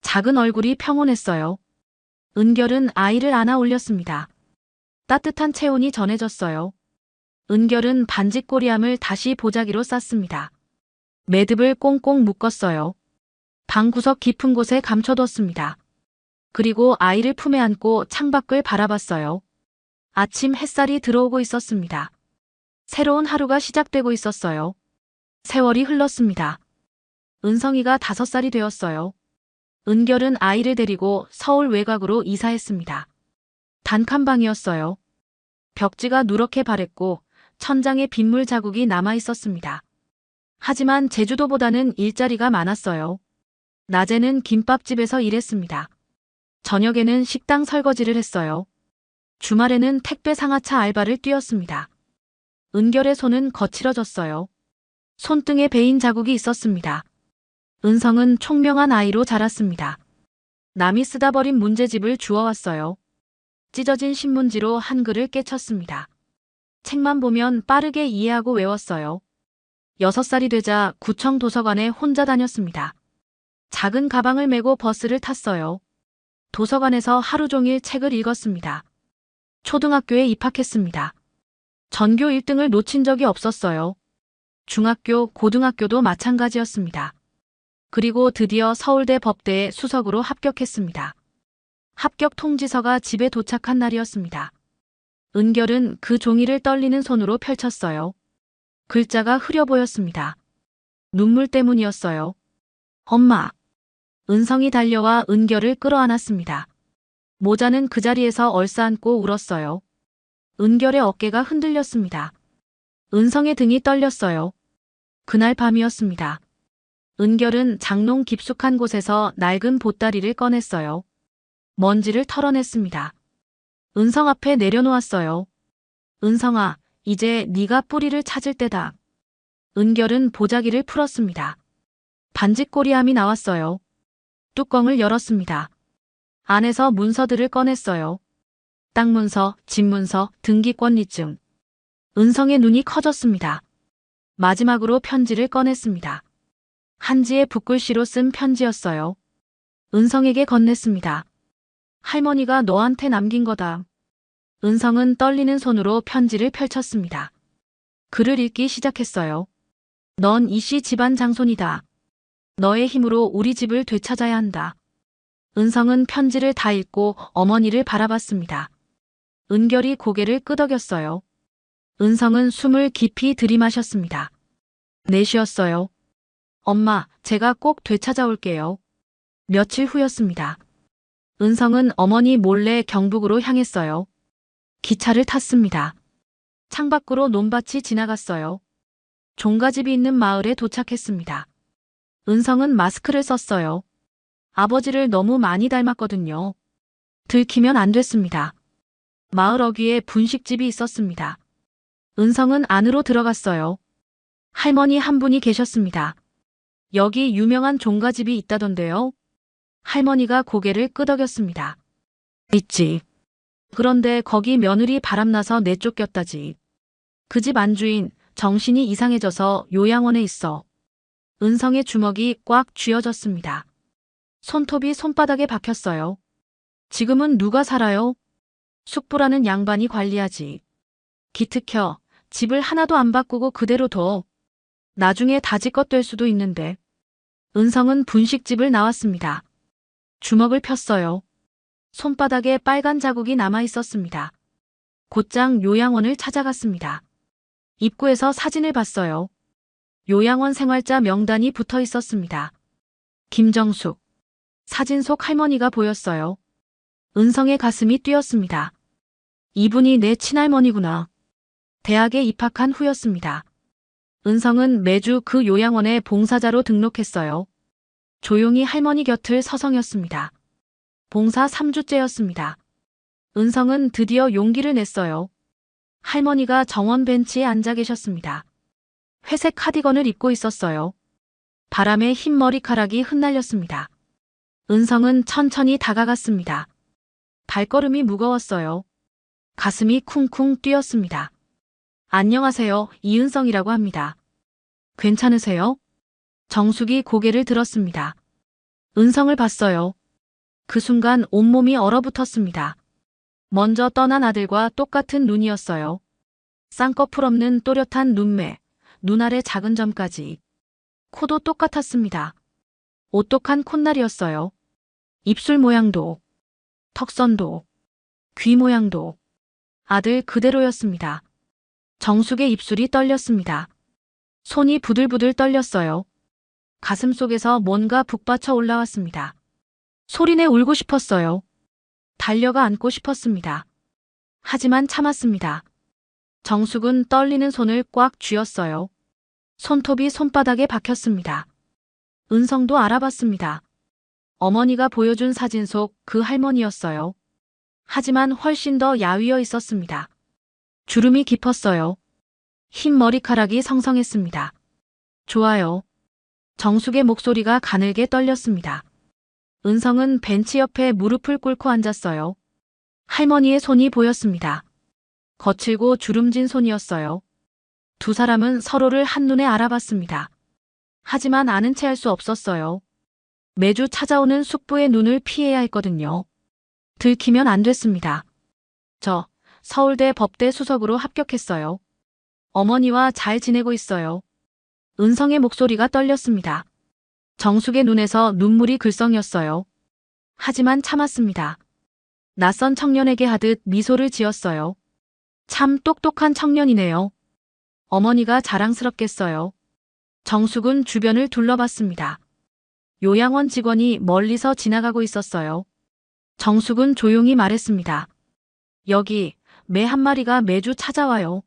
작은 얼굴이 평온했어요. 은결은 아이를 안아 올렸습니다. 따뜻한 체온이 전해졌어요. 은결은 반짓꼬리함을 다시 보자기로 쌌습니다. 매듭을 꽁꽁 묶었어요. 방 구석 깊은 곳에 감춰뒀습니다. 그리고 아이를 품에 안고 창밖을 바라봤어요. 아침 햇살이 들어오고 있었습니다. 새로운 하루가 시작되고 있었어요. 세월이 흘렀습니다. 은성이가 5살이 되었어요. 은결은 아이를 데리고 서울 외곽으로 이사했습니다. 단칸방이었어요. 벽지가 누렇게 바랬고 천장에 빗물 자국이 남아 있었습니다. 하지만 제주도보다는 일자리가 많았어요. 낮에는 김밥집에서 일했습니다. 저녁에는 식당 설거지를 했어요. 주말에는 택배 상하차 알바를 뛰었습니다. 은결의 손은 거칠어졌어요. 손등에 베인 자국이 있었습니다. 은성은 총명한 아이로 자랐습니다. 남이 쓰다 버린 문제집을 주워왔어요. 찢어진 신문지로 한글을 깨쳤습니다. 책만 보면 빠르게 이해하고 외웠어요. 6살이 되자 구청 도서관에 혼자 다녔습니다. 작은 가방을 메고 버스를 탔어요. 도서관에서 하루 종일 책을 읽었습니다. 초등학교에 입학했습니다. 전교 1등을 놓친 적이 없었어요. 중학교, 고등학교도 마찬가지였습니다. 그리고 드디어 서울대 법대에 수석으로 합격했습니다. 합격 통지서가 집에 도착한 날이었습니다. 은결은 그 종이를 떨리는 손으로 펼쳤어요. 글자가 흐려 보였습니다. 눈물 때문이었어요. 엄마. 은성이 달려와 은결을 끌어안았습니다. 모자는 그 자리에서 얼싸안고 울었어요. 은결의 어깨가 흔들렸습니다. 은성의 등이 떨렸어요. 그날 밤이었습니다. 은결은 장롱 깊숙한 곳에서 낡은 보따리를 꺼냈어요. 먼지를 털어냈습니다. 은성 앞에 내려놓았어요. 은성아, 이제 네가 뿌리를 찾을 때다. 은결은 보자기를 풀었습니다. 반지꼬리함이 나왔어요. 뚜껑을 열었습니다. 안에서 문서들을 꺼냈어요. 땅 문서, 집 문서, 등기권리증. 은성의 눈이 커졌습니다. 마지막으로 편지를 꺼냈습니다. 한지에 붓글씨로 쓴 편지였어요. 은성에게 건넸습니다. 할머니가 너한테 남긴 거다. 은성은 떨리는 손으로 편지를 펼쳤습니다. 글을 읽기 시작했어요. 넌 이씨 집안 장손이다. 너의 힘으로 우리 집을 되찾아야 한다. 은성은 편지를 다 읽고 어머니를 바라봤습니다. 은결이 고개를 끄덕였어요. 은성은 숨을 깊이 들이마셨습니다. 내쉬었어요. 엄마, 제가 꼭 되찾아올게요. 며칠 후였습니다. 은성은 어머니 몰래 경북으로 향했어요. 기차를 탔습니다. 창밖으로 논밭이 지나갔어요. 종가집이 있는 마을에 도착했습니다. 은성은 마스크를 썼어요. 아버지를 너무 많이 닮았거든요. 들키면 안 됐습니다. 마을 어귀에 분식집이 있었습니다. 은성은 안으로 들어갔어요. 할머니 한 분이 계셨습니다. 여기 유명한 종가집이 있다던데요. 할머니가 고개를 끄덕였습니다. 있지. 그런데 거기 며느리 바람나서 내쫓겼다지. 그 집 안주인 정신이 이상해져서 요양원에 있어. 은성의 주먹이 꽉 쥐어졌습니다. 손톱이 손바닥에 박혔어요. 지금은 누가 살아요? 숙부라는 양반이 관리하지. 기특혀. 집을 하나도 안 바꾸고 그대로 둬. 나중에 다지껏 될 수도 있는데. 은성은 분식집을 나왔습니다. 주먹을 폈어요. 손바닥에 빨간 자국이 남아 있었습니다. 곧장 요양원을 찾아갔습니다. 입구에서 사진을 봤어요. 요양원 생활자 명단이 붙어 있었습니다. 김정숙. 사진 속 할머니가 보였어요. 은성의 가슴이 뛰었습니다. 이분이 내 친할머니구나. 대학에 입학한 후였습니다. 은성은 매주 그 요양원에 봉사자로 등록했어요. 조용히 할머니 곁을 서성였습니다. 봉사 3주째였습니다. 은성은 드디어 용기를 냈어요. 할머니가 정원 벤치에 앉아 계셨습니다. 회색 카디건을 입고 있었어요. 바람에 흰 머리카락이 흩날렸습니다. 은성은 천천히 다가갔습니다. 발걸음이 무거웠어요. 가슴이 쿵쿵 뛰었습니다. 안녕하세요, 이은성이라고 합니다. 괜찮으세요? 정숙이 고개를 들었습니다. 은성을 봤어요. 그 순간 온몸이 얼어붙었습니다. 먼저 떠난 아들과 똑같은 눈이었어요. 쌍꺼풀 없는 또렷한 눈매, 눈 아래 작은 점까지. 코도 똑같았습니다. 오똑한 콧날이었어요. 입술 모양도, 턱선도, 귀 모양도. 아들 그대로였습니다. 정숙의 입술이 떨렸습니다. 손이 부들부들 떨렸어요. 가슴 속에서 뭔가 북받쳐 올라왔습니다. 소리내 울고 싶었어요. 달려가 안고 싶었습니다. 하지만 참았습니다. 정숙은 떨리는 손을 꽉 쥐었어요. 손톱이 손바닥에 박혔습니다. 은성도 알아봤습니다. 어머니가 보여준 사진 속 그 할머니였어요. 하지만 훨씬 더 야위어 있었습니다. 주름이 깊었어요. 흰 머리카락이 성성했습니다. 좋아요. 정숙의 목소리가 가늘게 떨렸습니다. 은성은 벤치 옆에 무릎을 꿇고 앉았어요. 할머니의 손이 보였습니다. 거칠고 주름진 손이었어요. 두 사람은 서로를 한눈에 알아봤습니다. 하지만 아는 체 할 수 없었어요. 매주 찾아오는 숙부의 눈을 피해야 했거든요. 들키면 안 됐습니다. 저 서울대 법대 수석으로 합격했어요. 어머니와 잘 지내고 있어요. 은성의 목소리가 떨렸습니다. 정숙의 눈에서 눈물이 글썽였어요. 하지만 참았습니다. 낯선 청년에게 하듯 미소를 지었어요. 참 똑똑한 청년이네요. 어머니가 자랑스럽겠어요. 정숙은 주변을 둘러봤습니다. 요양원 직원이 멀리서 지나가고 있었어요. 정숙은 조용히 말했습니다. 여기 매 한 마리가 매주 찾아와요.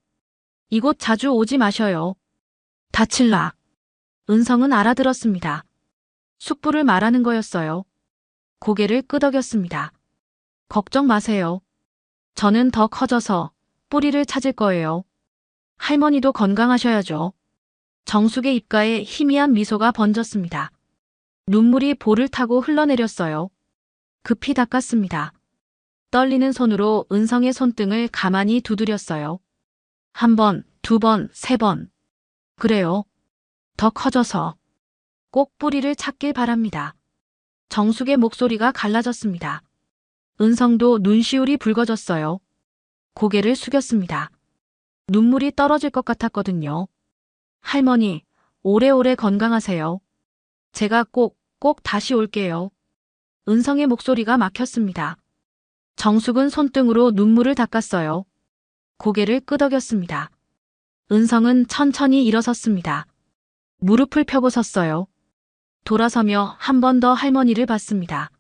이곳 자주 오지 마셔요. 다칠라. 은성은 알아들었습니다. 숙부를 말하는 거였어요. 고개를 끄덕였습니다. 걱정 마세요. 저는 더 커져서 뿌리를 찾을 거예요. 할머니도 건강하셔야죠. 정숙의 입가에 희미한 미소가 번졌습니다. 눈물이 볼을 타고 흘러내렸어요. 급히 닦았습니다. 떨리는 손으로 은성의 손등을 가만히 두드렸어요. 한 번, 두 번, 세 번. 그래요. 더 커져서 꼭 뿌리를 찾길 바랍니다. 정숙의 목소리가 갈라졌습니다. 은성도 눈시울이 붉어졌어요. 고개를 숙였습니다. 눈물이 떨어질 것 같았거든요. 할머니, 오래오래 건강하세요. 제가 꼭 다시 올게요. 은성의 목소리가 막혔습니다. 정숙은 손등으로 눈물을 닦았어요. 고개를 끄덕였습니다. 은성은 천천히 일어섰습니다. 무릎을 펴고 섰어요. 돌아서며 한 번 더 할머니를 봤습니다.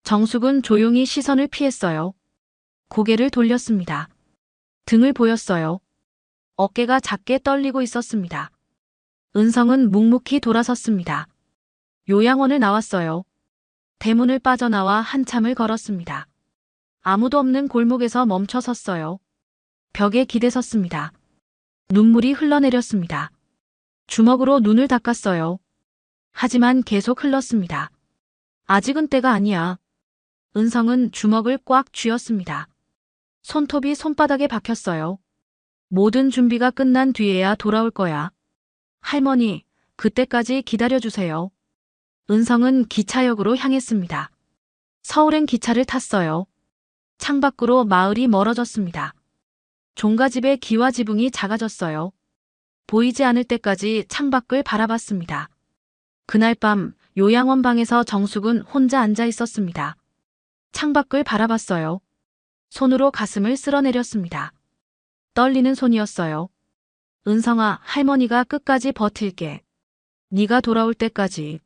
정숙은 조용히 시선을 피했어요. 고개를 돌렸습니다. 등을 보였어요. 어깨가 작게 떨리고 있었습니다. 은성은 묵묵히 돌아섰습니다. 요양원을 나왔어요. 대문을 빠져나와 한참을 걸었습니다. 아무도 없는 골목에서 멈춰 섰어요. 벽에 기대 섰습니다. 눈물이 흘러내렸습니다. 주먹으로 눈을 닦았어요. 하지만 계속 흘렀습니다. 아직은 때가 아니야. 은성은 주먹을 꽉 쥐었습니다. 손톱이 손바닥에 박혔어요. 모든 준비가 끝난 뒤에야 돌아올 거야. 할머니, 그때까지 기다려주세요. 은성은 기차역으로 향했습니다. 서울행 기차를 탔어요. 창밖으로 마을이 멀어졌습니다. 종가집의 기와 지붕이 작아졌어요. 보이지 않을 때까지 창밖을 바라봤습니다. 그날 밤 요양원 방에서 정숙은 혼자 앉아 있었습니다. 창밖을 바라봤어요. 손으로 가슴을 쓸어내렸습니다. 떨리는 손이었어요. 은성아, 할머니가 끝까지 버틸게. 네가 돌아올 때까지.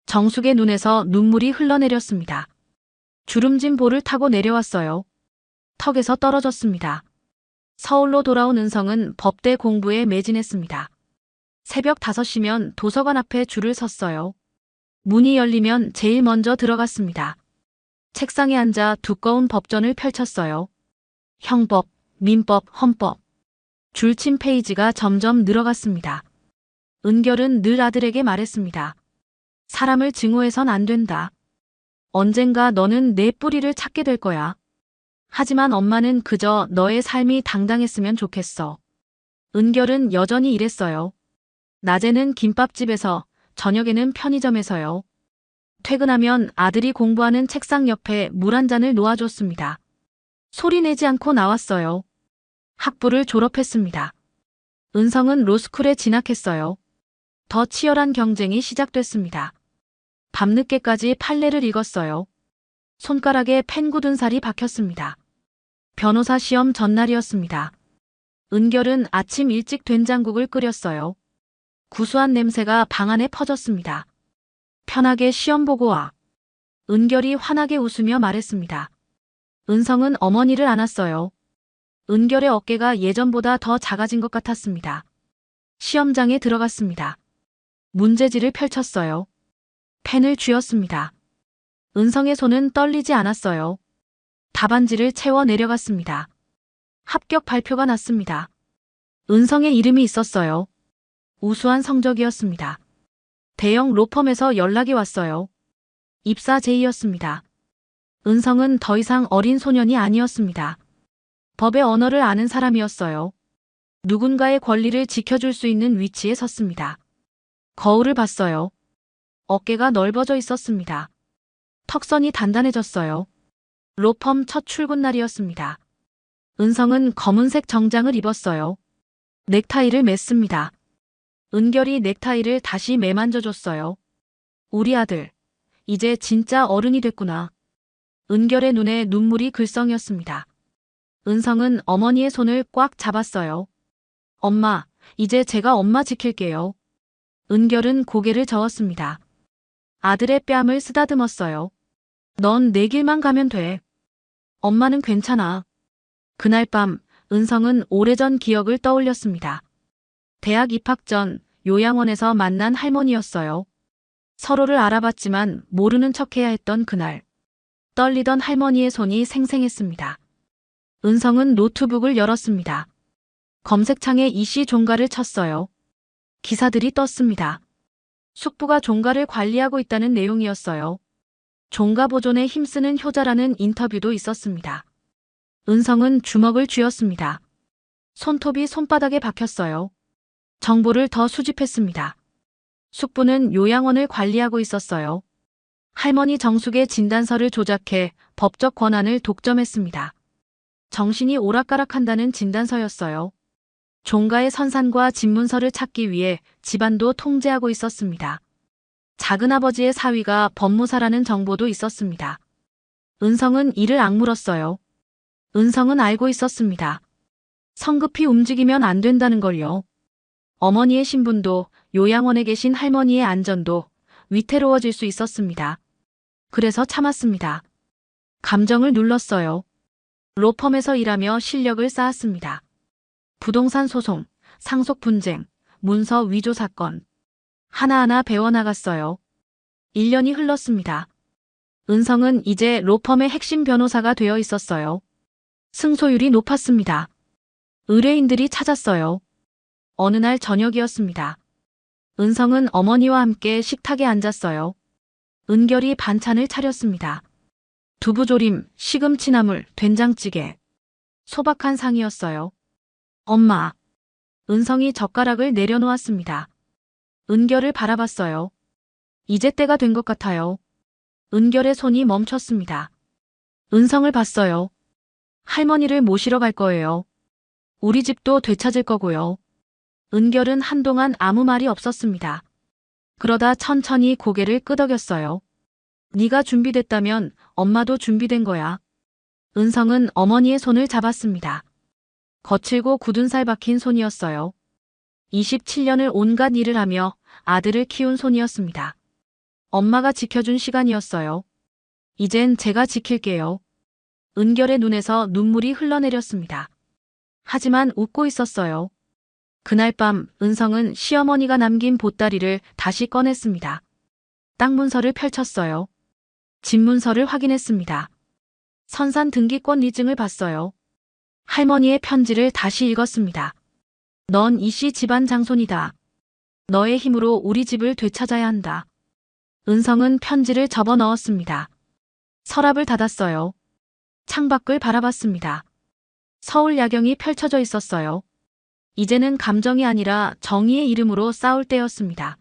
정숙의 눈에서 눈물이 흘러내렸습니다. 주름진 볼을 타고 내려왔어요. 턱에서 떨어졌습니다. 서울로 돌아온 은성은 법대 공부에 매진했습니다. 새벽 5시면 도서관 앞에 줄을 섰어요. 문이 열리면 제일 먼저 들어갔습니다. 책상에 앉아 두꺼운 법전을 펼쳤어요. 형법, 민법, 헌법. 줄친 페이지가 점점 늘어갔습니다. 은결은 늘 아들에게 말했습니다. 사람을 증오해선 안 된다. 언젠가 너는 내 뿌리를 찾게 될 거야. 하지만 엄마는 그저 너의 삶이 당당했으면 좋겠어. 은결은 여전히 일했어요. 낮에는 김밥집에서, 저녁에는 편의점에서요. 퇴근하면 아들이 공부하는 책상 옆에 물 한 잔을 놓아줬습니다. 소리내지 않고 나왔어요. 학부를 졸업했습니다. 은성은 로스쿨에 진학했어요. 더 치열한 경쟁이 시작됐습니다. 밤늦게까지 판례를 읽었어요. 손가락에 펜 굳은 살이 박혔습니다. 변호사 시험 전날이었습니다. 은결은 아침 일찍 된장국을 끓였어요. 구수한 냄새가 방 안에 퍼졌습니다. 편하게 시험 보고 와. 은결이 환하게 웃으며 말했습니다. 은성은 어머니를 안았어요. 은결의 어깨가 예전보다 더 작아진 것 같았습니다. 시험장에 들어갔습니다. 문제지를 펼쳤어요. 펜을 쥐었습니다. 은성의 손은 떨리지 않았어요. 답안지를 채워 내려갔습니다. 합격 발표가 났습니다. 은성의 이름이 있었어요. 우수한 성적이었습니다. 대형 로펌에서 연락이 왔어요. 입사 제의였습니다. 은성은 더 이상 어린 소년이 아니었습니다. 법의 언어를 아는 사람이었어요. 누군가의 권리를 지켜줄 수 있는 위치에 섰습니다. 거울을 봤어요. 어깨가 넓어져 있었습니다. 턱선이 단단해졌어요. 로펌 첫 출근 날이었습니다. 은성은 검은색 정장을 입었어요. 넥타이를 맸습니다. 은결이 넥타이를 다시 매만져줬어요. 우리 아들, 이제 진짜 어른이 됐구나. 은결의 눈에 눈물이 글썽였습니다. 은성은 어머니의 손을 꽉 잡았어요. 엄마, 이제 제가 엄마 지킬게요. 은결은 고개를 저었습니다. 아들의 뺨을 쓰다듬었어요. 넌 내 길만 가면 돼. 엄마는 괜찮아. 그날 밤 은성은 오래전 기억을 떠올렸습니다. 대학 입학 전 요양원에서 만난 할머니였어요. 서로를 알아봤지만 모르는 척해야 했던 그날. 떨리던 할머니의 손이 생생했습니다. 은성은 노트북을 열었습니다. 검색창에 이씨 종가를 쳤어요. 기사들이 떴습니다. 숙부가 종가를 관리하고 있다는 내용이었어요. 종가 보존에 힘쓰는 효자라는 인터뷰도 있었습니다. 은성은 주먹을 쥐었습니다. 손톱이 손바닥에 박혔어요. 정보를 더 수집했습니다. 숙부는 요양원을 관리하고 있었어요. 할머니 정숙의 진단서를 조작해 법적 권한을 독점했습니다. 정신이 오락가락한다는 진단서였어요. 종가의 선산과 집문서를 찾기 위해 집안도 통제하고 있었습니다. 작은아버지의 사위가 법무사라는 정보도 있었습니다. 은성은 이를 악물었어요. 은성은 알고 있었습니다. 성급히 움직이면 안 된다는 걸요. 어머니의 신분도 요양원에 계신 할머니의 안전도 위태로워질 수 있었습니다. 그래서 참았습니다. 감정을 눌렀어요. 로펌에서 일하며 실력을 쌓았습니다. 부동산 소송, 상속 분쟁, 문서 위조 사건. 하나하나 배워나갔어요. 1년이 흘렀습니다. 은성은 이제 로펌의 핵심 변호사가 되어 있었어요. 승소율이 높았습니다. 의뢰인들이 찾았어요. 어느 날 저녁이었습니다. 은성은 어머니와 함께 식탁에 앉았어요. 은결이 반찬을 차렸습니다. 두부조림, 시금치나물, 된장찌개. 소박한 상이었어요. 엄마. 은성이 젓가락을 내려놓았습니다. 은결을 바라봤어요. 이제 때가 된 것 같아요. 은결의 손이 멈췄습니다. 은성을 봤어요. 할머니를 모시러 갈 거예요. 우리 집도 되찾을 거고요. 은결은 한동안 아무 말이 없었습니다. 그러다 천천히 고개를 끄덕였어요. 네가 준비됐다면 엄마도 준비된 거야. 은성은 어머니의 손을 잡았습니다. 거칠고 굳은 살 박힌 손이었어요. 27년을 온갖 일을 하며 아들을 키운 손이었습니다. 엄마가 지켜준 시간이었어요. 이젠 제가 지킬게요. 은결의 눈에서 눈물이 흘러내렸습니다. 하지만 웃고 있었어요. 그날 밤 은성은 시어머니가 남긴 보따리를 다시 꺼냈습니다. 땅 문서를 펼쳤어요. 집 문서를 확인했습니다. 선산 등기권 리증을 봤어요. 할머니의 편지를 다시 읽었습니다. 넌 이씨 집안 장손이다. 너의 힘으로 우리 집을 되찾아야 한다. 은성은 편지를 접어 넣었습니다. 서랍을 닫았어요. 창밖을 바라봤습니다. 서울 야경이 펼쳐져 있었어요. 이제는 감정이 아니라 정의의 이름으로 싸울 때였습니다.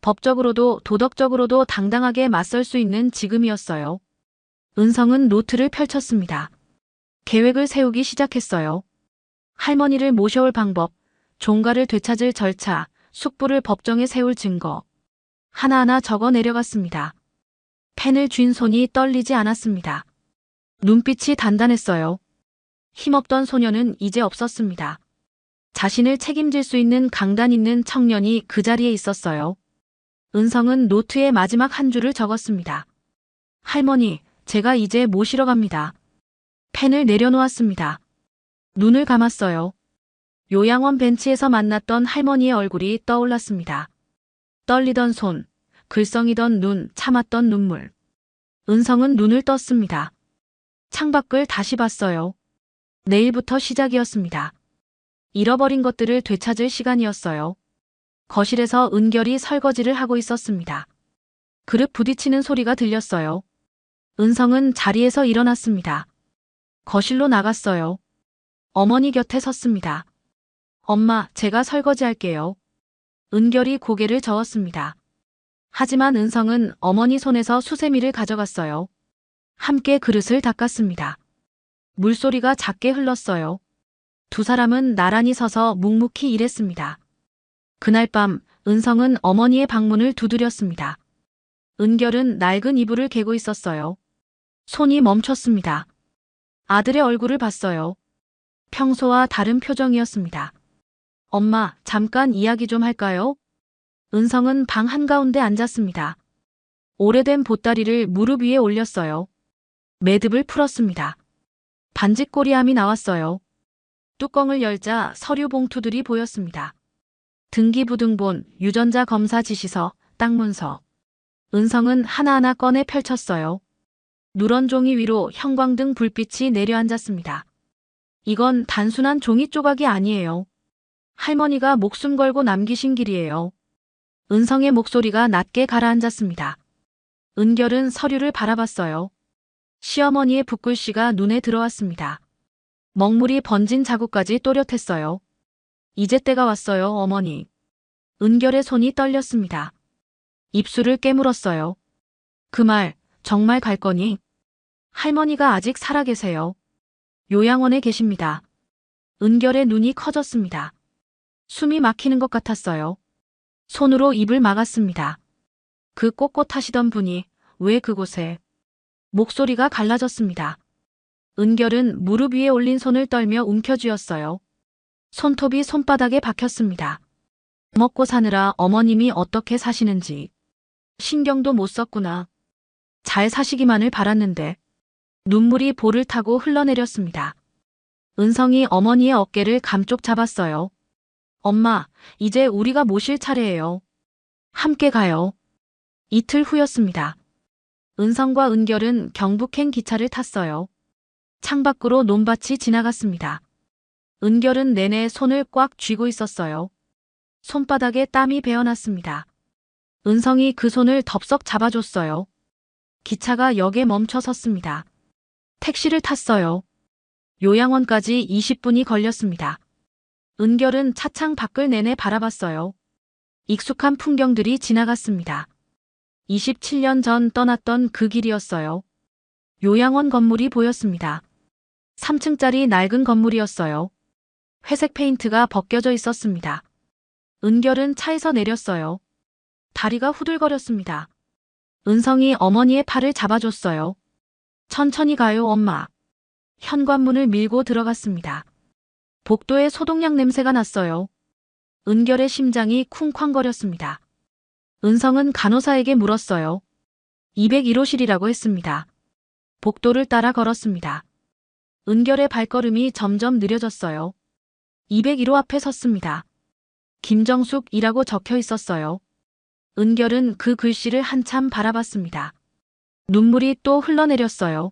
법적으로도 도덕적으로도 당당하게 맞설 수 있는 지금이었어요. 은성은 노트를 펼쳤습니다. 계획을 세우기 시작했어요. 할머니를 모셔올 방법, 종가를 되찾을 절차, 숙부를 법정에 세울 증거. 하나하나 적어 내려갔습니다. 펜을 쥔 손이 떨리지 않았습니다. 눈빛이 단단했어요. 힘없던 소녀는 이제 없었습니다. 자신을 책임질 수 있는 강단 있는 청년이 그 자리에 있었어요. 은성은 노트의 마지막 한 줄을 적었습니다. 할머니, 제가 이제 모시러 갑니다. 펜을 내려놓았습니다. 눈을 감았어요. 요양원 벤치에서 만났던 할머니의 얼굴이 떠올랐습니다. 떨리던 손, 글썽이던 눈, 참았던 눈물. 은성은 눈을 떴습니다. 창밖을 다시 봤어요. 내일부터 시작이었습니다. 잃어버린 것들을 되찾을 시간이었어요. 거실에서 은결이 설거지를 하고 있었습니다. 그릇 부딪히는 소리가 들렸어요. 은성은 자리에서 일어났습니다. 거실로 나갔어요. 어머니 곁에 섰습니다. 엄마, 제가 설거지할게요. 은결이 고개를 저었습니다. 하지만 은성은 어머니 손에서 수세미를 가져갔어요. 함께 그릇을 닦았습니다. 물소리가 작게 흘렀어요. 두 사람은 나란히 서서 묵묵히 일했습니다. 그날 밤 은성은 어머니의 방문을 두드렸습니다. 은결은 낡은 이불을 개고 있었어요. 손이 멈췄습니다. 아들의 얼굴을 봤어요. 평소와 다른 표정이었습니다. 엄마, 잠깐 이야기 좀 할까요? 은성은 방 한가운데 앉았습니다. 오래된 보따리를 무릎 위에 올렸어요. 매듭을 풀었습니다. 반짓꼬리함이 나왔어요. 뚜껑을 열자 서류 봉투들이 보였습니다. 등기부등본, 유전자 검사 지시서, 땅 문서. 은성은 하나하나 꺼내 펼쳤어요. 누런 종이 위로 형광등 불빛이 내려앉았습니다. 이건 단순한 종이 조각이 아니에요. 할머니가 목숨 걸고 남기신 길이에요. 은성의 목소리가 낮게 가라앉았습니다. 은결은 서류를 바라봤어요. 시어머니의 붓글씨가 눈에 들어왔습니다. 먹물이 번진 자국까지 또렷했어요. 이제 때가 왔어요, 어머니. 은결의 손이 떨렸습니다. 입술을 깨물었어요. 그 말, 정말 갈 거니? 할머니가 아직 살아계세요. 요양원에 계십니다. 은결의 눈이 커졌습니다. 숨이 막히는 것 같았어요. 손으로 입을 막았습니다. 그 꼿꼿하시던 분이 왜 그곳에? 목소리가 갈라졌습니다. 은결은 무릎 위에 올린 손을 떨며 움켜쥐었어요. 손톱이 손바닥에 박혔습니다. 먹고 사느라 어머님이 어떻게 사시는지 신경도 못 썼구나. 잘 사시기만을 바랐는데. 눈물이 볼을 타고 흘러내렸습니다. 은성이 어머니의 어깨를 감쪽 잡았어요. 엄마, 이제 우리가 모실 차례예요. 함께 가요. 이틀 후였습니다. 은성과 은결은 경북행 기차를 탔어요. 창밖으로 논밭이 지나갔습니다. 은결은 내내 손을 꽉 쥐고 있었어요. 손바닥에 땀이 배어났습니다. 은성이 그 손을 덥석 잡아줬어요. 기차가 역에 멈춰 섰습니다. 택시를 탔어요. 요양원까지 20분이 걸렸습니다. 은결은 차창 밖을 내내 바라봤어요. 익숙한 풍경들이 지나갔습니다. 27년 전 떠났던 그 길이었어요. 요양원 건물이 보였습니다. 3층짜리 낡은 건물이었어요. 회색 페인트가 벗겨져 있었습니다. 은결은 차에서 내렸어요. 다리가 후들거렸습니다. 은성이 어머니의 팔을 잡아줬어요. 천천히 가요, 엄마. 현관문을 밀고 들어갔습니다. 복도에 소독약 냄새가 났어요. 은결의 심장이 쿵쾅거렸습니다. 은성은 간호사에게 물었어요. 201호실이라고 했습니다. 복도를 따라 걸었습니다. 은결의 발걸음이 점점 느려졌어요. 201호 앞에 섰습니다. 김정숙이라고 적혀 있었어요. 은결은 그 글씨를 한참 바라봤습니다. 눈물이 또 흘러내렸어요.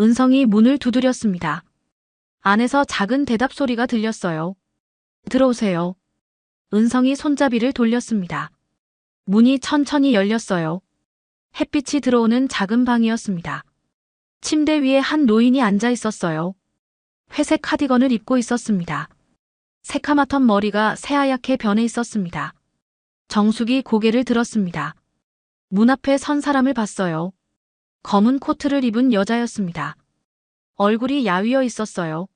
은성이 문을 두드렸습니다. 안에서 작은 대답 소리가 들렸어요. 들어오세요. 은성이 손잡이를 돌렸습니다. 문이 천천히 열렸어요. 햇빛이 들어오는 작은 방이었습니다. 침대 위에 한 노인이 앉아 있었어요. 회색 카디건을 입고 있었습니다. 새카맣던 머리가 새하얗게 변해 있었습니다. 정숙이 고개를 들었습니다. 문 앞에 선 사람을 봤어요. 검은 코트를 입은 여자였습니다. 얼굴이 야위어 있었어요.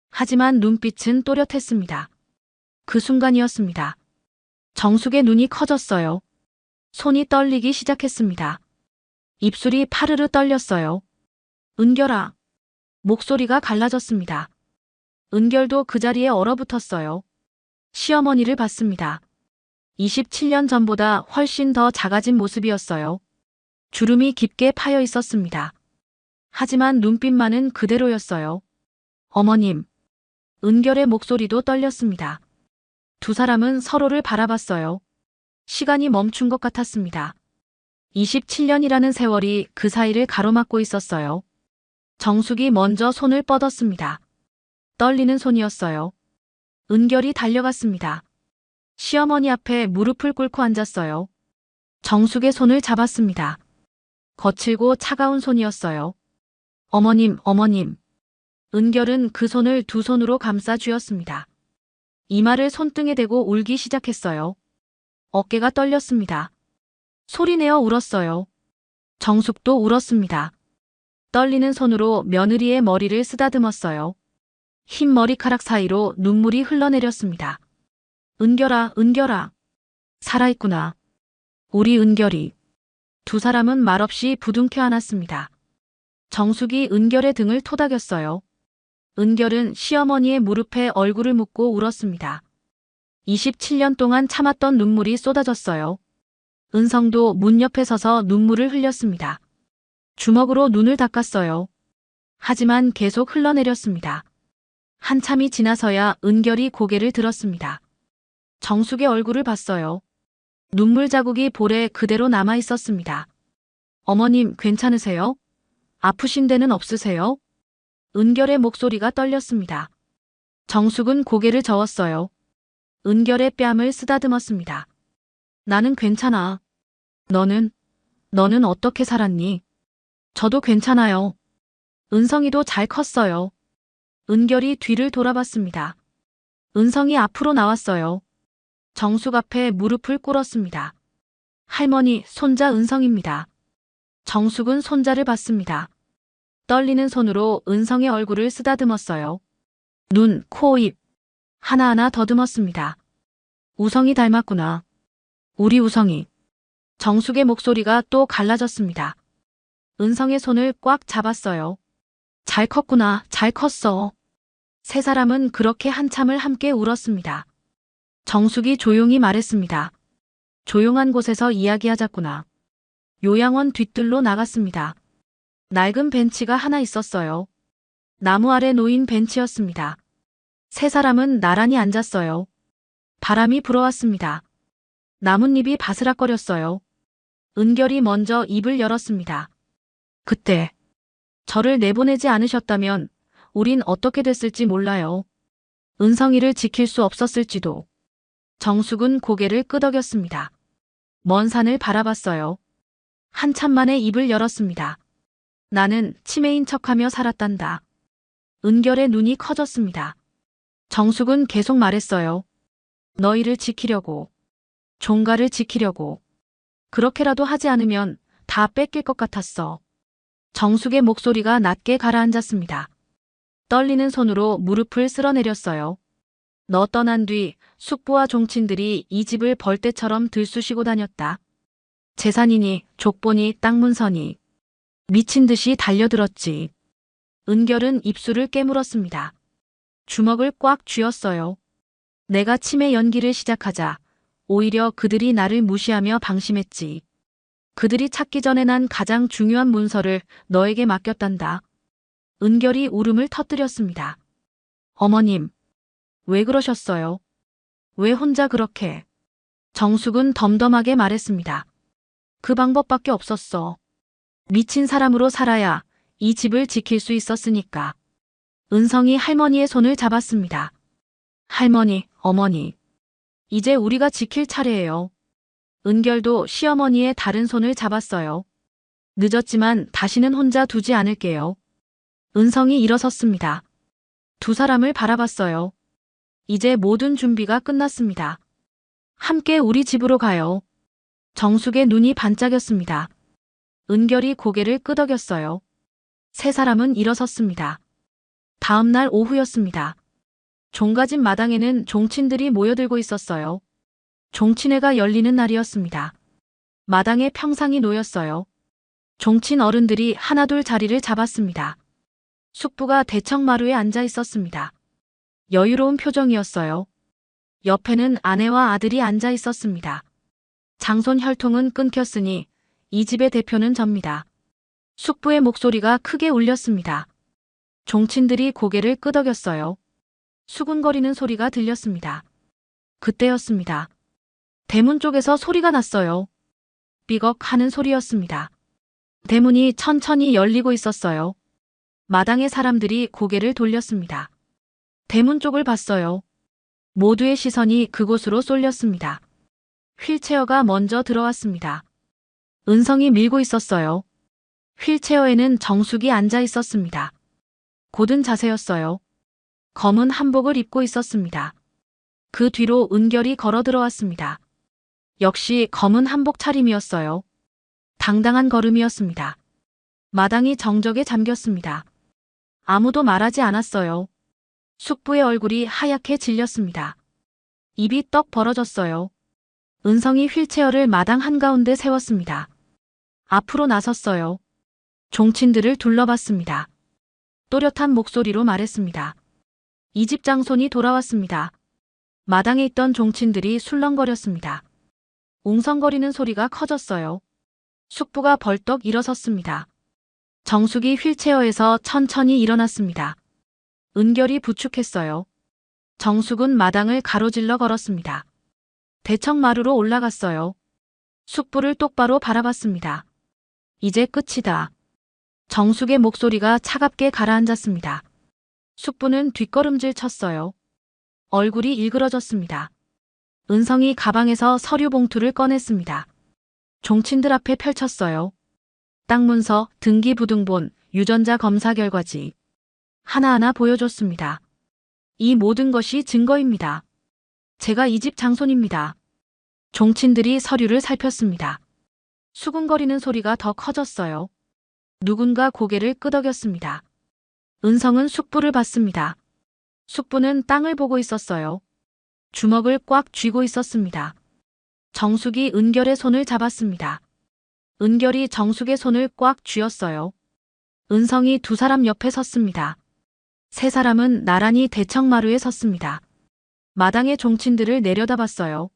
하지만 눈빛은 또렷했습니다. 그 순간이었습니다. 정숙의 눈이 커졌어요. 손이 떨리기 시작했습니다. 입술이 파르르 떨렸어요. 은결아. 목소리가 갈라졌습니다. 은결도 그 자리에 얼어붙었어요. 시어머니를 봤습니다. 27년 전보다 훨씬 더 작아진 모습이었어요. 주름이 깊게 파여 있었습니다. 하지만 눈빛만은 그대로였어요. 어머님. 은결의 목소리도 떨렸습니다. 두 사람은 서로를 바라봤어요. 시간이 멈춘 것 같았습니다. 27년이라는 세월이 그 사이를 가로막고 있었어요. 정숙이 먼저 손을 뻗었습니다. 떨리는 손이었어요. 은결이 달려갔습니다. 시어머니 앞에 무릎을 꿇고 앉았어요. 정숙의 손을 잡았습니다. 거칠고 차가운 손이었어요. 어머님, 어머님. 은결은 그 손을 두 손으로 감싸 쥐었습니다. 이마를 손등에 대고 울기 시작했어요. 어깨가 떨렸습니다. 소리내어 울었어요. 정숙도 울었습니다. 떨리는 손으로 며느리의 머리를 쓰다듬었어요. 흰 머리카락 사이로 눈물이 흘러내렸습니다. 은결아, 은결아. 살아있구나. 우리 은결이. 두 사람은 말없이 부둥켜 안았습니다. 정숙이 은결의 등을 토닥였어요. 은결은 시어머니의 무릎에 얼굴을 묻고 울었습니다. 27년 동안 참았던 눈물이 쏟아졌어요. 은성도 문 옆에 서서 눈물을 흘렸습니다. 주먹으로 눈을 닦았어요. 하지만 계속 흘러내렸습니다. 한참이 지나서야 은결이 고개를 들었습니다. 정숙의 얼굴을 봤어요. 눈물 자국이 볼에 그대로 남아 있었습니다. 어머님, 괜찮으세요? 아프신 데는 없으세요? 은결의 목소리가 떨렸습니다. 정숙은 고개를 저었어요. 은결의 뺨을 쓰다듬었습니다. 나는 괜찮아. 너는 어떻게 살았니? 저도 괜찮아요. 은성이도 잘 컸어요. 은결이 뒤를 돌아봤습니다. 은성이 앞으로 나왔어요. 정숙 앞에 무릎을 꿇었습니다. 할머니, 손자 은성입니다. 정숙은 손자를 봤습니다. 떨리는 손으로 은성의 얼굴을 쓰다듬었어요. 눈, 코, 입 하나하나 더듬었습니다. 우성이 닮았구나. 우리 우성이. 정숙의 목소리가 또 갈라졌습니다. 은성의 손을 꽉 잡았어요. 잘 컸구나, 잘 컸어. 세 사람은 그렇게 한참을 함께 울었습니다. 정숙이 조용히 말했습니다. 조용한 곳에서 이야기하자꾸나. 요양원 뒤뜰로 나갔습니다. 낡은 벤치가 하나 있었어요. 나무 아래 놓인 벤치였습니다. 세 사람은 나란히 앉았어요. 바람이 불어왔습니다. 나뭇잎이 바스락거렸어요. 은결이 먼저 입을 열었습니다. 그때 저를 내보내지 않으셨다면 우린 어떻게 됐을지 몰라요. 은성이를 지킬 수 없었을지도. 정숙은 고개를 끄덕였습니다. 먼 산을 바라봤어요. 한참 만에 입을 열었습니다. 나는 치매인 척하며 살았단다. 은결의 눈이 커졌습니다. 정숙은 계속 말했어요. 너희를 지키려고. 종가를 지키려고. 그렇게라도 하지 않으면 다 뺏길 것 같았어. 정숙의 목소리가 낮게 가라앉았습니다. 떨리는 손으로 무릎을 쓸어내렸어요. 너 떠난 뒤 숙부와 종친들이 이 집을 벌떼처럼 들쑤시고 다녔다. 재산이니 족보니 땅문서니 미친 듯이 달려들었지. 은결은 입술을 깨물었습니다. 주먹을 꽉 쥐었어요. 내가 치매 연기를 시작하자 오히려 그들이 나를 무시하며 방심했지. 그들이 찾기 전에 난 가장 중요한 문서를 너에게 맡겼단다. 은결이 울음을 터뜨렸습니다. 어머님, 왜 그러셨어요? 왜 혼자 그렇게? 정숙은 덤덤하게 말했습니다. 그 방법밖에 없었어. 미친 사람으로 살아야 이 집을 지킬 수 있었으니까. 은성이 할머니의 손을 잡았습니다. 할머니, 어머니. 이제 우리가 지킬 차례예요. 은결도 시어머니의 다른 손을 잡았어요. 늦었지만 다시는 혼자 두지 않을게요. 은성이 일어섰습니다. 두 사람을 바라봤어요. 이제 모든 준비가 끝났습니다. 함께 우리 집으로 가요. 정숙의 눈이 반짝였습니다. 은결이 고개를 끄덕였어요. 세 사람은 일어섰습니다. 다음 날 오후였습니다. 종가집 마당에는 종친들이 모여들고 있었어요. 종친회가 열리는 날이었습니다. 마당에 평상이 놓였어요. 종친 어른들이 하나둘 자리를 잡았습니다. 숙부가 대청마루에 앉아 있었습니다. 여유로운 표정이었어요. 옆에는 아내와 아들이 앉아 있었습니다. 장손 혈통은 끊겼으니 이 집의 대표는 접니다. 숙부의 목소리가 크게 울렸습니다. 종친들이 고개를 끄덕였어요. 수군거리는 소리가 들렸습니다. 그때였습니다. 대문 쪽에서 소리가 났어요. 삐걱 하는 소리였습니다. 대문이 천천히 열리고 있었어요. 마당의 사람들이 고개를 돌렸습니다. 대문 쪽을 봤어요. 모두의 시선이 그곳으로 쏠렸습니다. 휠체어가 먼저 들어왔습니다. 은성이 밀고 있었어요. 휠체어에는 정숙이 앉아 있었습니다. 곧은 자세였어요. 검은 한복을 입고 있었습니다. 그 뒤로 은결이 걸어 들어왔습니다. 역시 검은 한복 차림이었어요. 당당한 걸음이었습니다. 마당이 정적에 잠겼습니다. 아무도 말하지 않았어요. 숙부의 얼굴이 하얗게 질렸습니다. 입이 떡 벌어졌어요. 은성이 휠체어를 마당 한가운데 세웠습니다. 앞으로 나섰어요. 종친들을 둘러봤습니다. 또렷한 목소리로 말했습니다. 이 집 장손이 돌아왔습니다. 마당에 있던 종친들이 술렁거렸습니다. 웅성거리는 소리가 커졌어요. 숙부가 벌떡 일어섰습니다. 정숙이 휠체어에서 천천히 일어났습니다. 은결이 부축했어요. 정숙은 마당을 가로질러 걸었습니다. 대청마루로 올라갔어요. 숙부를 똑바로 바라봤습니다. 이제 끝이다. 정숙의 목소리가 차갑게 가라앉았습니다. 숙부는 뒷걸음질 쳤어요. 얼굴이 일그러졌습니다. 은성이 가방에서 서류 봉투를 꺼냈습니다. 종친들 앞에 펼쳤어요. 땅 문서, 등기부등본, 유전자 검사 결과지. 하나하나 보여줬습니다. 이 모든 것이 증거입니다. 제가 이 집 장손입니다. 종친들이 서류를 살폈습니다. 수근거리는 소리가 더 커졌어요. 누군가 고개를 끄덕였습니다. 은성은 숙부를 봤습니다. 숙부는 땅을 보고 있었어요. 주먹을 꽉 쥐고 있었습니다. 정숙이 은결의 손을 잡았습니다. 은결이 정숙의 손을 꽉 쥐었어요. 은성이 두 사람 옆에 섰습니다. 세 사람은 나란히 대청마루에 섰습니다. 마당의 종친들을 내려다봤어요.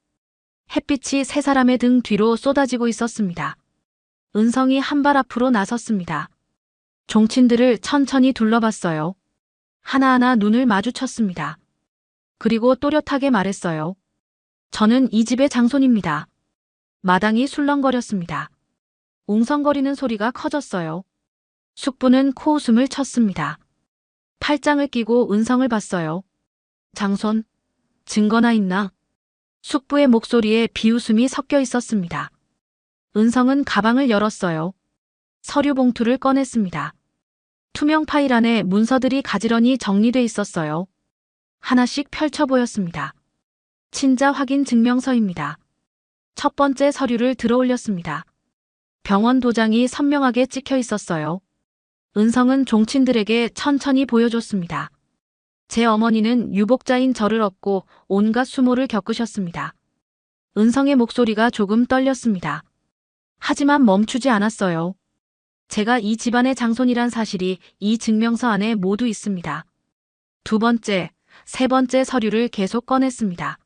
햇빛이 세 사람의 등 뒤로 쏟아지고 있었습니다. 은성이 한 발 앞으로 나섰습니다. 종친들을 천천히 둘러봤어요. 하나하나 눈을 마주쳤습니다. 그리고 또렷하게 말했어요. 저는 이 집의 장손입니다. 마당이 술렁거렸습니다. 웅성거리는 소리가 커졌어요. 숙부는 코웃음을 쳤습니다. 팔짱을 끼고 은성을 봤어요. 장손, 증거나 있나? 숙부의 목소리에 비웃음이 섞여 있었습니다. 은성은 가방을 열었어요. 서류 봉투를 꺼냈습니다. 투명 파일 안에 문서들이 가지런히 정리돼 있었어요. 하나씩 펼쳐 보였습니다. 친자 확인 증명서입니다. 첫 번째 서류를 들어 올렸습니다. 병원 도장이 선명하게 찍혀 있었어요. 은성은 종친들에게 천천히 보여줬습니다. 제 어머니는 유복자인 저를 얻고 온갖 수모를 겪으셨습니다. 은성의 목소리가 조금 떨렸습니다. 하지만 멈추지 않았어요. 제가 이 집안의 장손이란 사실이 이 증명서 안에 모두 있습니다. 두 번째, 세 번째 서류를 계속 꺼냈습니다.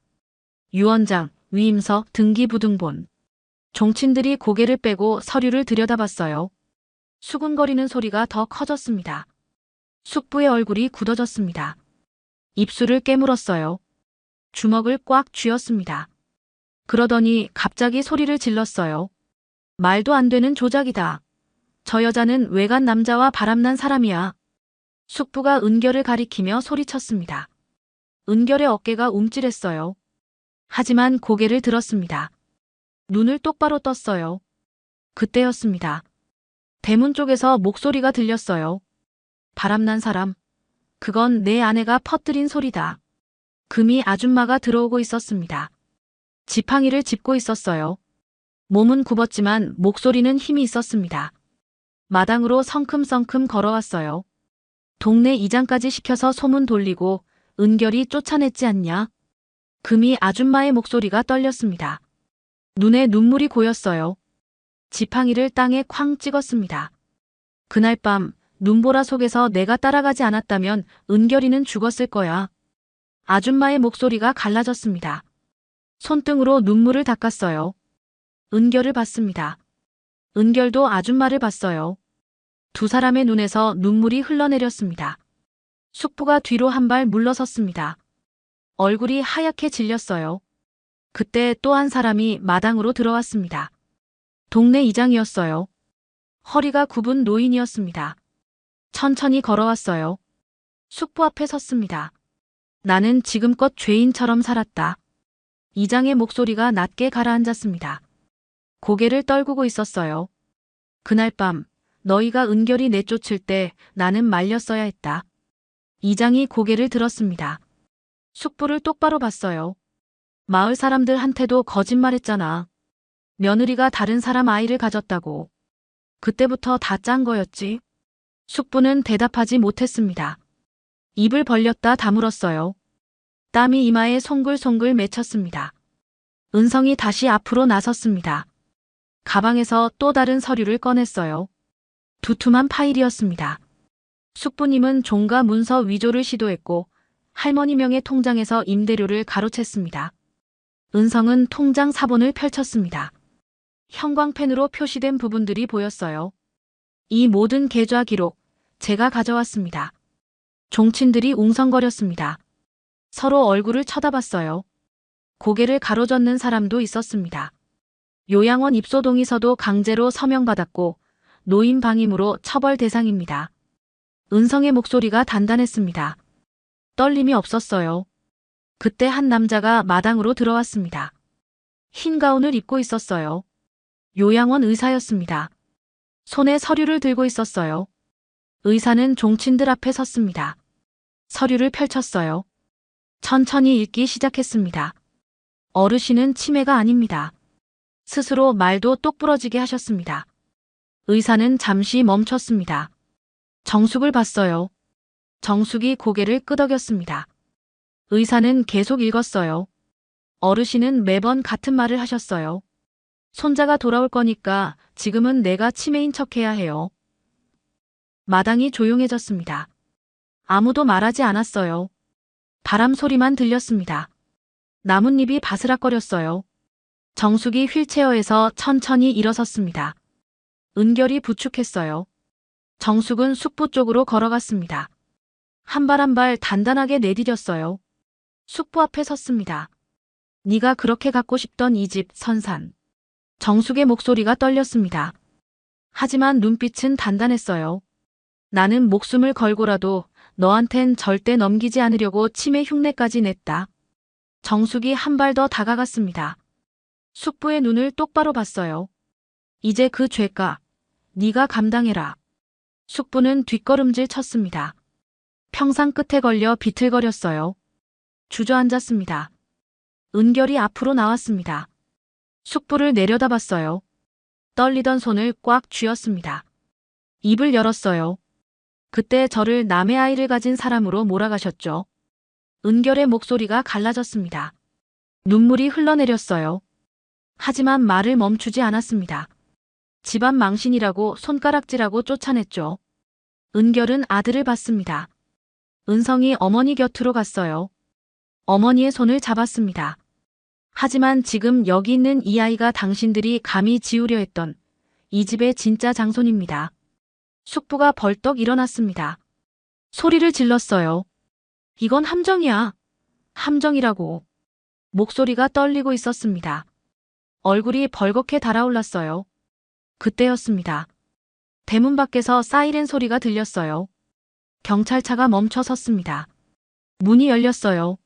유언장, 위임서, 등기부등본. 종친들이 고개를 빼고 서류를 들여다봤어요. 수근거리는 소리가 더 커졌습니다. 숙부의 얼굴이 굳어졌습니다. 입술을 깨물었어요. 주먹을 꽉 쥐었습니다. 그러더니 갑자기 소리를 질렀어요. 말도 안 되는 조작이다. 저 여자는 외간 남자와 바람난 사람이야. 숙부가 은결을 가리키며 소리쳤습니다. 은결의 어깨가 움찔했어요. 하지만 고개를 들었습니다. 눈을 똑바로 떴어요. 그때였습니다. 대문 쪽에서 목소리가 들렸어요. 바람난 사람. 그건 내 아내가 퍼뜨린 소리다. 금이 아줌마가 들어오고 있었습니다. 지팡이를 짚고 있었어요. 몸은 굽었지만 목소리는 힘이 있었습니다. 마당으로 성큼성큼 걸어왔어요. 동네 이장까지 시켜서 소문 돌리고 은결이 쫓아냈지 않냐? 금이 아줌마의 목소리가 떨렸습니다. 눈에 눈물이 고였어요. 지팡이를 땅에 쾅 찍었습니다. 그날 밤 눈보라 속에서 내가 따라가지 않았다면 은결이는 죽었을 거야. 아줌마의 목소리가 갈라졌습니다. 손등으로 눈물을 닦았어요. 은결을 봤습니다. 은결도 아줌마를 봤어요. 두 사람의 눈에서 눈물이 흘러내렸습니다. 숙부가 뒤로 한 발 물러섰습니다. 얼굴이 하얗게 질렸어요. 그때 또 한 사람이 마당으로 들어왔습니다. 동네 이장이었어요. 허리가 굽은 노인이었습니다. 천천히 걸어왔어요. 숙부 앞에 섰습니다. 나는 지금껏 죄인처럼 살았다. 이장의 목소리가 낮게 가라앉았습니다. 고개를 떨구고 있었어요. 그날 밤 너희가 은결이 내쫓을 때 나는 말렸어야 했다. 이장이 고개를 들었습니다. 숙부를 똑바로 봤어요. 마을 사람들한테도 거짓말했잖아. 며느리가 다른 사람 아이를 가졌다고. 그때부터 다 짠 거였지. 숙부는 대답하지 못했습니다. 입을 벌렸다 다물었어요. 땀이 이마에 송글송글 맺혔습니다. 은성이 다시 앞으로 나섰습니다. 가방에서 또 다른 서류를 꺼냈어요. 두툼한 파일이었습니다. 숙부님은 종가 문서 위조를 시도했고 할머니 명의 통장에서 임대료를 가로챘습니다. 은성은 통장 사본을 펼쳤습니다. 형광펜으로 표시된 부분들이 보였어요. 이 모든 계좌 기록 제가 가져왔습니다. 종친들이 웅성거렸습니다. 서로 얼굴을 쳐다봤어요. 고개를 가로젓는 사람도 있었습니다. 요양원 입소 동의서도 강제로 서명받았고 노인 방임으로 처벌 대상입니다. 은성의 목소리가 단단했습니다. 떨림이 없었어요. 그때 한 남자가 마당으로 들어왔습니다. 흰 가운을 입고 있었어요. 요양원 의사였습니다. 손에 서류를 들고 있었어요. 의사는 종친들 앞에 섰습니다. 서류를 펼쳤어요. 천천히 읽기 시작했습니다. 어르신은 치매가 아닙니다. 스스로 말도 똑부러지게 하셨습니다. 의사는 잠시 멈췄습니다. 정숙을 봤어요. 정숙이 고개를 끄덕였습니다. 의사는 계속 읽었어요. 어르신은 매번 같은 말을 하셨어요. 손자가 돌아올 거니까 지금은 내가 치매인 척해야 해요. 마당이 조용해졌습니다. 아무도 말하지 않았어요. 바람 소리만 들렸습니다. 나뭇잎이 바스락거렸어요. 정숙이 휠체어에서 천천히 일어섰습니다. 은결이 부축했어요. 정숙은 숙부 쪽으로 걸어갔습니다. 한 발 한 발 단단하게 내디뎠어요. 숙부 앞에 섰습니다. 네가 그렇게 갖고 싶던 이 집 선산. 정숙의 목소리가 떨렸습니다. 하지만 눈빛은 단단했어요. 나는 목숨을 걸고라도 너한텐 절대 넘기지 않으려고 치매 흉내까지 냈다. 정숙이 한 발 더 다가갔습니다. 숙부의 눈을 똑바로 봤어요. 이제 그 죄가 네가 감당해라. 숙부는 뒷걸음질 쳤습니다. 평상 끝에 걸려 비틀거렸어요. 주저앉았습니다. 은결이 앞으로 나왔습니다. 숙부를 내려다봤어요. 떨리던 손을 꽉 쥐었습니다. 입을 열었어요. 그때 저를 남의 아이를 가진 사람으로 몰아가셨죠. 은결의 목소리가 갈라졌습니다. 눈물이 흘러내렸어요. 하지만 말을 멈추지 않았습니다. 집안 망신이라고 손가락질하고 쫓아냈죠. 은결은 아들을 봤습니다. 은성이 어머니 곁으로 갔어요. 어머니의 손을 잡았습니다. 하지만 지금 여기 있는 이 아이가 당신들이 감히 지우려 했던 이 집의 진짜 장손입니다. 숙부가 벌떡 일어났습니다. 소리를 질렀어요. 이건 함정이야. 함정이라고. 목소리가 떨리고 있었습니다. 얼굴이 벌겋게 달아올랐어요. 그때였습니다. 대문 밖에서 사이렌 소리가 들렸어요. 경찰차가 멈춰 섰습니다. 문이 열렸어요.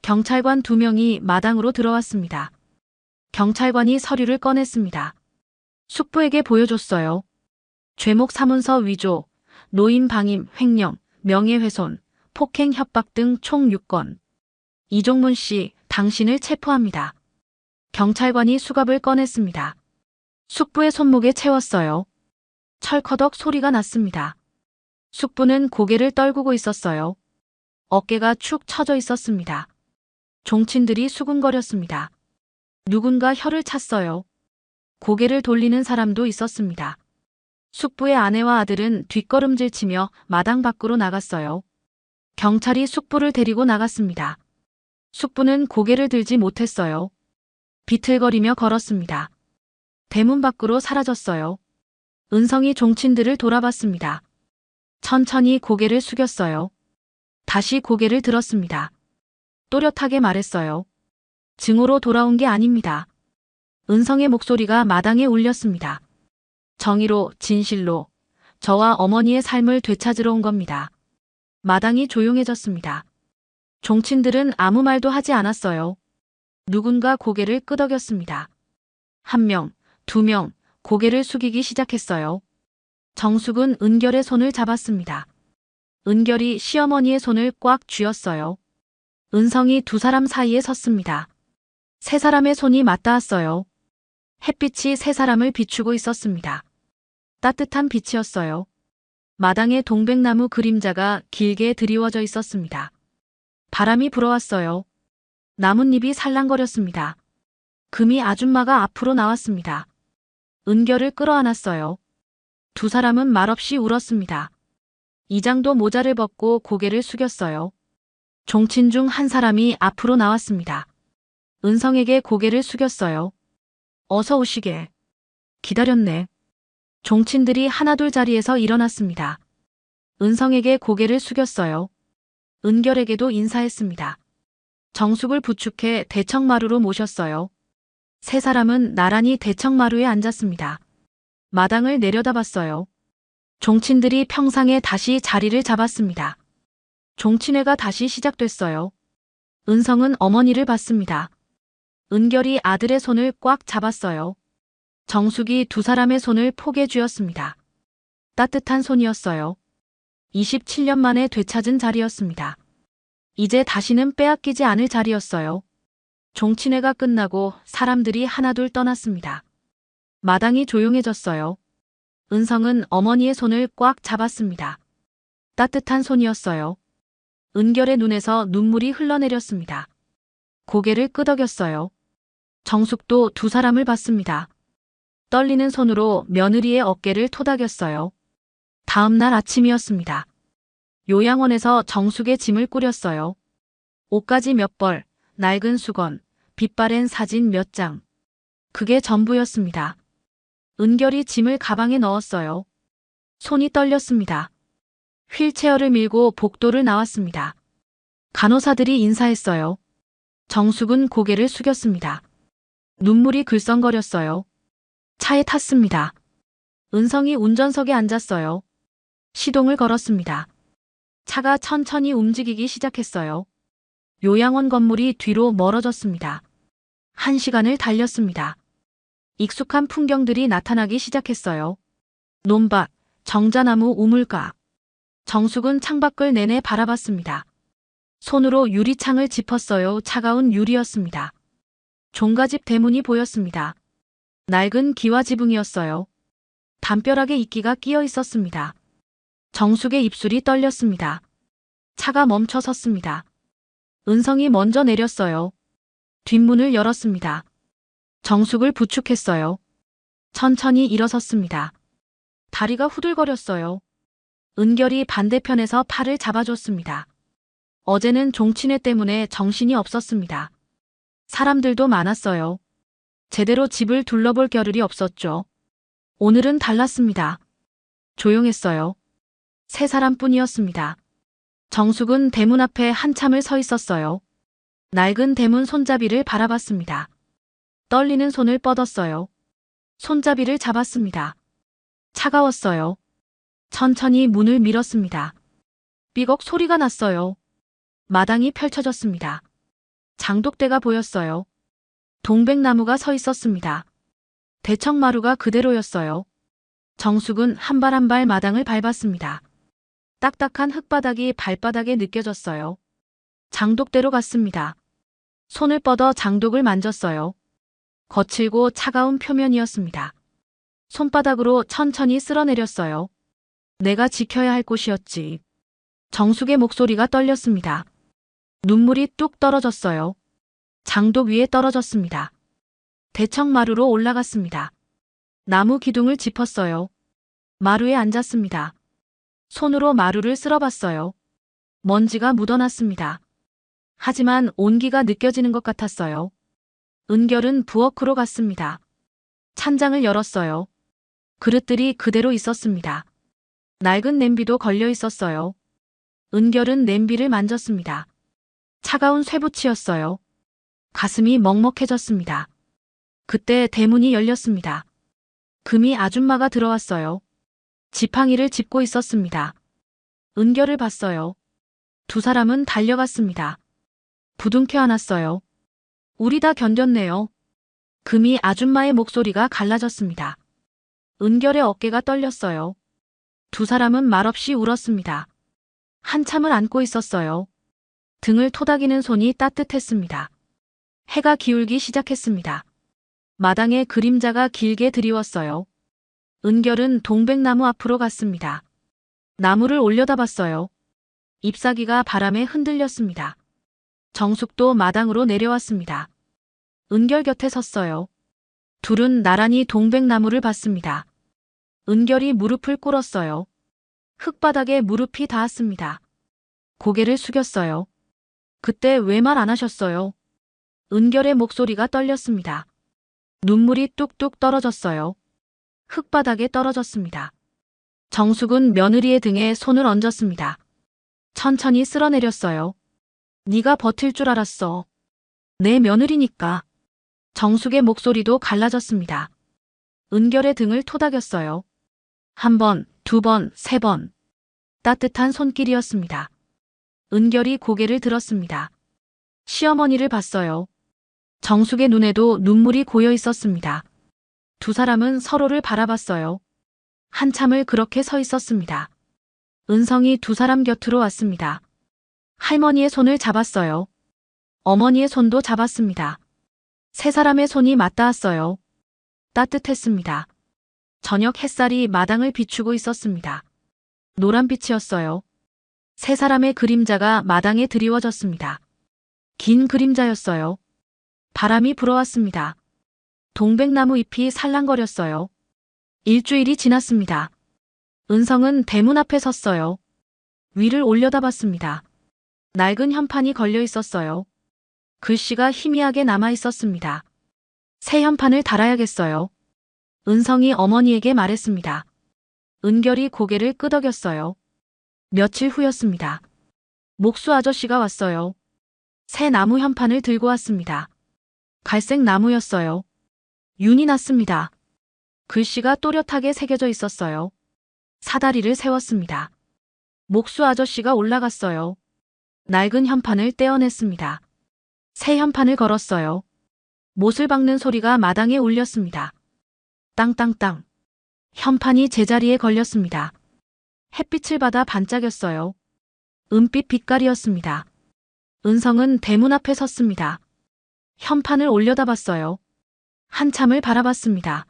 경찰관 2명이 마당으로 들어왔습니다. 경찰관이 서류를 꺼냈습니다. 숙부에게 보여줬어요. 죄목 사문서 위조, 노인 방임, 횡령, 명예훼손, 폭행 협박 등 총 6건. 이종문 씨, 당신을 체포합니다. 경찰관이 수갑을 꺼냈습니다. 숙부의 손목에 채웠어요. 철커덕 소리가 났습니다. 숙부는 고개를 떨구고 있었어요. 어깨가 축 처져 있었습니다. 종친들이 수군거렸습니다. 누군가 혀를 찼어요. 고개를 돌리는 사람도 있었습니다. 숙부의 아내와 아들은 뒷걸음질치며 마당 밖으로 나갔어요. 경찰이 숙부를 데리고 나갔습니다. 숙부는 고개를 들지 못했어요. 비틀거리며 걸었습니다. 대문 밖으로 사라졌어요. 은성이 종친들을 돌아봤습니다. 천천히 고개를 숙였어요. 다시 고개를 들었습니다. 또렷하게 말했어요. 증오로 돌아온 게 아닙니다. 은성의 목소리가 마당에 울렸습니다. 정의로, 진실로 저와 어머니의 삶을 되찾으러 온 겁니다. 마당이 조용해졌습니다. 종친들은 아무 말도 하지 않았어요. 누군가 고개를 끄덕였습니다. 1명, 2명, 고개를 숙이기 시작했어요. 정숙은 은결의 손을 잡았습니다. 은결이 시어머니의 손을 꽉 쥐었어요. 은성이 두 사람 사이에 섰습니다. 세 사람의 손이 맞닿았어요. 햇빛이 세 사람을 비추고 있었습니다. 따뜻한 빛이었어요. 마당에 동백나무 그림자가 길게 드리워져 있었습니다. 바람이 불어왔어요. 나뭇잎이 살랑거렸습니다. 금이 아줌마가 앞으로 나왔습니다. 은결을 끌어안았어요. 두 사람은 말없이 울었습니다. 이장도 모자를 벗고 고개를 숙였어요. 종친 중 한 사람이 앞으로 나왔습니다. 은성에게 고개를 숙였어요. 어서 오시게. 기다렸네. 종친들이 하나둘 자리에서 일어났습니다. 은성에게 고개를 숙였어요. 은결에게도 인사했습니다. 정숙을 부축해 대청마루로 모셨어요. 세 사람은 나란히 대청마루에 앉았습니다. 마당을 내려다봤어요. 종친들이 평상에 다시 자리를 잡았습니다. 종친회가 다시 시작됐어요. 은성은 어머니를 봤습니다. 은결이 아들의 손을 꽉 잡았어요. 정숙이 두 사람의 손을 포개 쥐었습니다. 따뜻한 손이었어요. 27년 만에 되찾은 자리였습니다. 이제 다시는 빼앗기지 않을 자리였어요. 종친회가 끝나고 사람들이 하나둘 떠났습니다. 마당이 조용해졌어요. 은성은 어머니의 손을 꽉 잡았습니다. 따뜻한 손이었어요. 은결의 눈에서 눈물이 흘러내렸습니다. 고개를 끄덕였어요. 정숙도 두 사람을 봤습니다. 떨리는 손으로 며느리의 어깨를 토닥였어요. 다음 날 아침이었습니다. 요양원에서 정숙의 짐을 꾸렸어요. 옷가지 몇 벌, 낡은 수건, 빛바랜 사진 몇 장. 그게 전부였습니다. 은결이 짐을 가방에 넣었어요. 손이 떨렸습니다. 휠체어를 밀고 복도를 나왔습니다. 간호사들이 인사했어요. 정숙은 고개를 숙였습니다. 눈물이 글썽거렸어요. 차에 탔습니다. 은성이 운전석에 앉았어요. 시동을 걸었습니다. 차가 천천히 움직이기 시작했어요. 요양원 건물이 뒤로 멀어졌습니다. 1시간을 달렸습니다. 익숙한 풍경들이 나타나기 시작했어요. 논밭, 정자나무 우물가. 정숙은 창밖을 내내 바라봤습니다. 손으로 유리창을 짚었어요. 차가운 유리였습니다. 종가집 대문이 보였습니다. 낡은 기와 지붕이었어요. 담벼락에 이끼가 끼어 있었습니다. 정숙의 입술이 떨렸습니다. 차가 멈춰 섰습니다. 은성이 먼저 내렸어요. 뒷문을 열었습니다. 정숙을 부축했어요. 천천히 일어섰습니다. 다리가 후들거렸어요. 은결이 반대편에서 팔을 잡아줬습니다. 어제는 종친회 때문에 정신이 없었습니다. 사람들도 많았어요. 제대로 집을 둘러볼 겨를이 없었죠. 오늘은 달랐습니다. 조용했어요. 세 사람뿐이었습니다. 정숙은 대문 앞에 한참을 서 있었어요. 낡은 대문 손잡이를 바라봤습니다. 떨리는 손을 뻗었어요. 손잡이를 잡았습니다. 차가웠어요. 천천히 문을 밀었습니다. 삐걱 소리가 났어요. 마당이 펼쳐졌습니다. 장독대가 보였어요. 동백나무가 서 있었습니다. 대청마루가 그대로였어요. 정숙은 한 발 한 발 마당을 밟았습니다. 딱딱한 흙바닥이 발바닥에 느껴졌어요. 장독대로 갔습니다. 손을 뻗어 장독을 만졌어요. 거칠고 차가운 표면이었습니다. 손바닥으로 천천히 쓸어내렸어요. 내가 지켜야 할 곳이었지. 정숙의 목소리가 떨렸습니다. 눈물이 뚝 떨어졌어요. 장독 위에 떨어졌습니다. 대청마루로 올라갔습니다. 나무 기둥을 짚었어요. 마루에 앉았습니다. 손으로 마루를 쓸어봤어요. 먼지가 묻어났습니다. 하지만 온기가 느껴지는 것 같았어요. 은결은 부엌으로 갔습니다. 찬장을 열었어요. 그릇들이 그대로 있었습니다. 낡은 냄비도 걸려 있었어요. 은결은 냄비를 만졌습니다. 차가운 쇠붙이였어요. 가슴이 먹먹해졌습니다. 그때 대문이 열렸습니다. 금이 아줌마가 들어왔어요. 지팡이를 짚고 있었습니다. 은결을 봤어요. 두 사람은 달려갔습니다. 부둥켜 안았어요. 우리 다 견뎠네요. 금이 아줌마의 목소리가 갈라졌습니다. 은결의 어깨가 떨렸어요. 두 사람은 말없이 울었습니다. 한참을 안고 있었어요. 등을 토닥이는 손이 따뜻했습니다. 해가 기울기 시작했습니다. 마당에 그림자가 길게 드리웠어요. 은결은 동백나무 앞으로 갔습니다. 나무를 올려다봤어요. 잎사귀가 바람에 흔들렸습니다. 정숙도 마당으로 내려왔습니다. 은결 곁에 섰어요. 둘은 나란히 동백나무를 봤습니다. 은결이 무릎을 꿇었어요. 흙바닥에 무릎이 닿았습니다. 고개를 숙였어요. 그때 왜 말 안 하셨어요? 은결의 목소리가 떨렸습니다. 눈물이 뚝뚝 떨어졌어요. 흙바닥에 떨어졌습니다. 정숙은 며느리의 등에 손을 얹었습니다. 천천히 쓸어내렸어요. 네가 버틸 줄 알았어. 내 며느리니까. 정숙의 목소리도 갈라졌습니다. 은결의 등을 토닥였어요. 한 번, 두 번, 세 번. 따뜻한 손길이었습니다. 은결이 고개를 들었습니다. 시어머니를 봤어요. 정숙의 눈에도 눈물이 고여 있었습니다. 두 사람은 서로를 바라봤어요. 한참을 그렇게 서 있었습니다. 은성이 두 사람 곁으로 왔습니다. 할머니의 손을 잡았어요. 어머니의 손도 잡았습니다. 세 사람의 손이 맞닿았어요. 따뜻했습니다. 저녁 햇살이 마당을 비추고 있었습니다. 노란빛이었어요. 세 사람의 그림자가 마당에 드리워졌습니다. 긴 그림자였어요. 바람이 불어왔습니다. 동백나무 잎이 살랑거렸어요. 일주일이 지났습니다. 은성은 대문 앞에 섰어요. 위를 올려다봤습니다. 낡은 현판이 걸려 있었어요. 글씨가 희미하게 남아 있었습니다. 새 현판을 달아야겠어요. 은성이 어머니에게 말했습니다. 은결이 고개를 끄덕였어요. 며칠 후였습니다. 목수 아저씨가 왔어요. 새 나무 현판을 들고 왔습니다. 갈색 나무였어요. 윤이 났습니다. 글씨가 또렷하게 새겨져 있었어요. 사다리를 세웠습니다. 목수 아저씨가 올라갔어요. 낡은 현판을 떼어냈습니다. 새 현판을 걸었어요. 못을 박는 소리가 마당에 울렸습니다. 땅땅땅. 현판이 제자리에 걸렸습니다. 햇빛을 받아 반짝였어요. 은빛 빛깔이었습니다. 은성은 대문 앞에 섰습니다. 현판을 올려다봤어요. 한참을 바라봤습니다.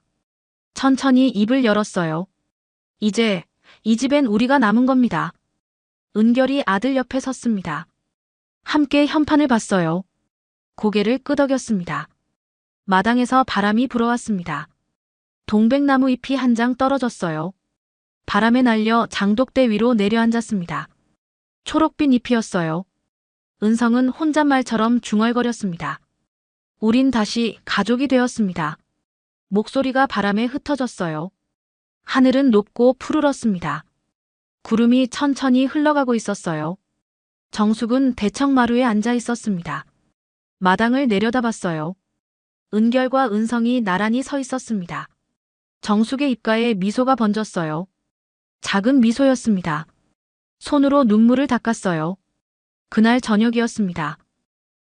천천히 입을 열었어요. 이제 이 집엔 우리가 남은 겁니다. 은결이 아들 옆에 섰습니다. 함께 현판을 봤어요. 고개를 끄덕였습니다. 마당에서 바람이 불어왔습니다. 동백나무 잎이 한 장 떨어졌어요. 바람에 날려 장독대 위로 내려앉았습니다. 초록빛 잎이었어요. 은성은 혼잣말처럼 중얼거렸습니다. 우린 다시 가족이 되었습니다. 목소리가 바람에 흩어졌어요. 하늘은 높고 푸르렀습니다. 구름이 천천히 흘러가고 있었어요. 정숙은 대청마루에 앉아 있었습니다. 마당을 내려다봤어요. 은결과 은성이 나란히 서 있었습니다. 정숙의 입가에 미소가 번졌어요. 작은 미소였습니다. 손으로 눈물을 닦았어요. 그날 저녁이었습니다.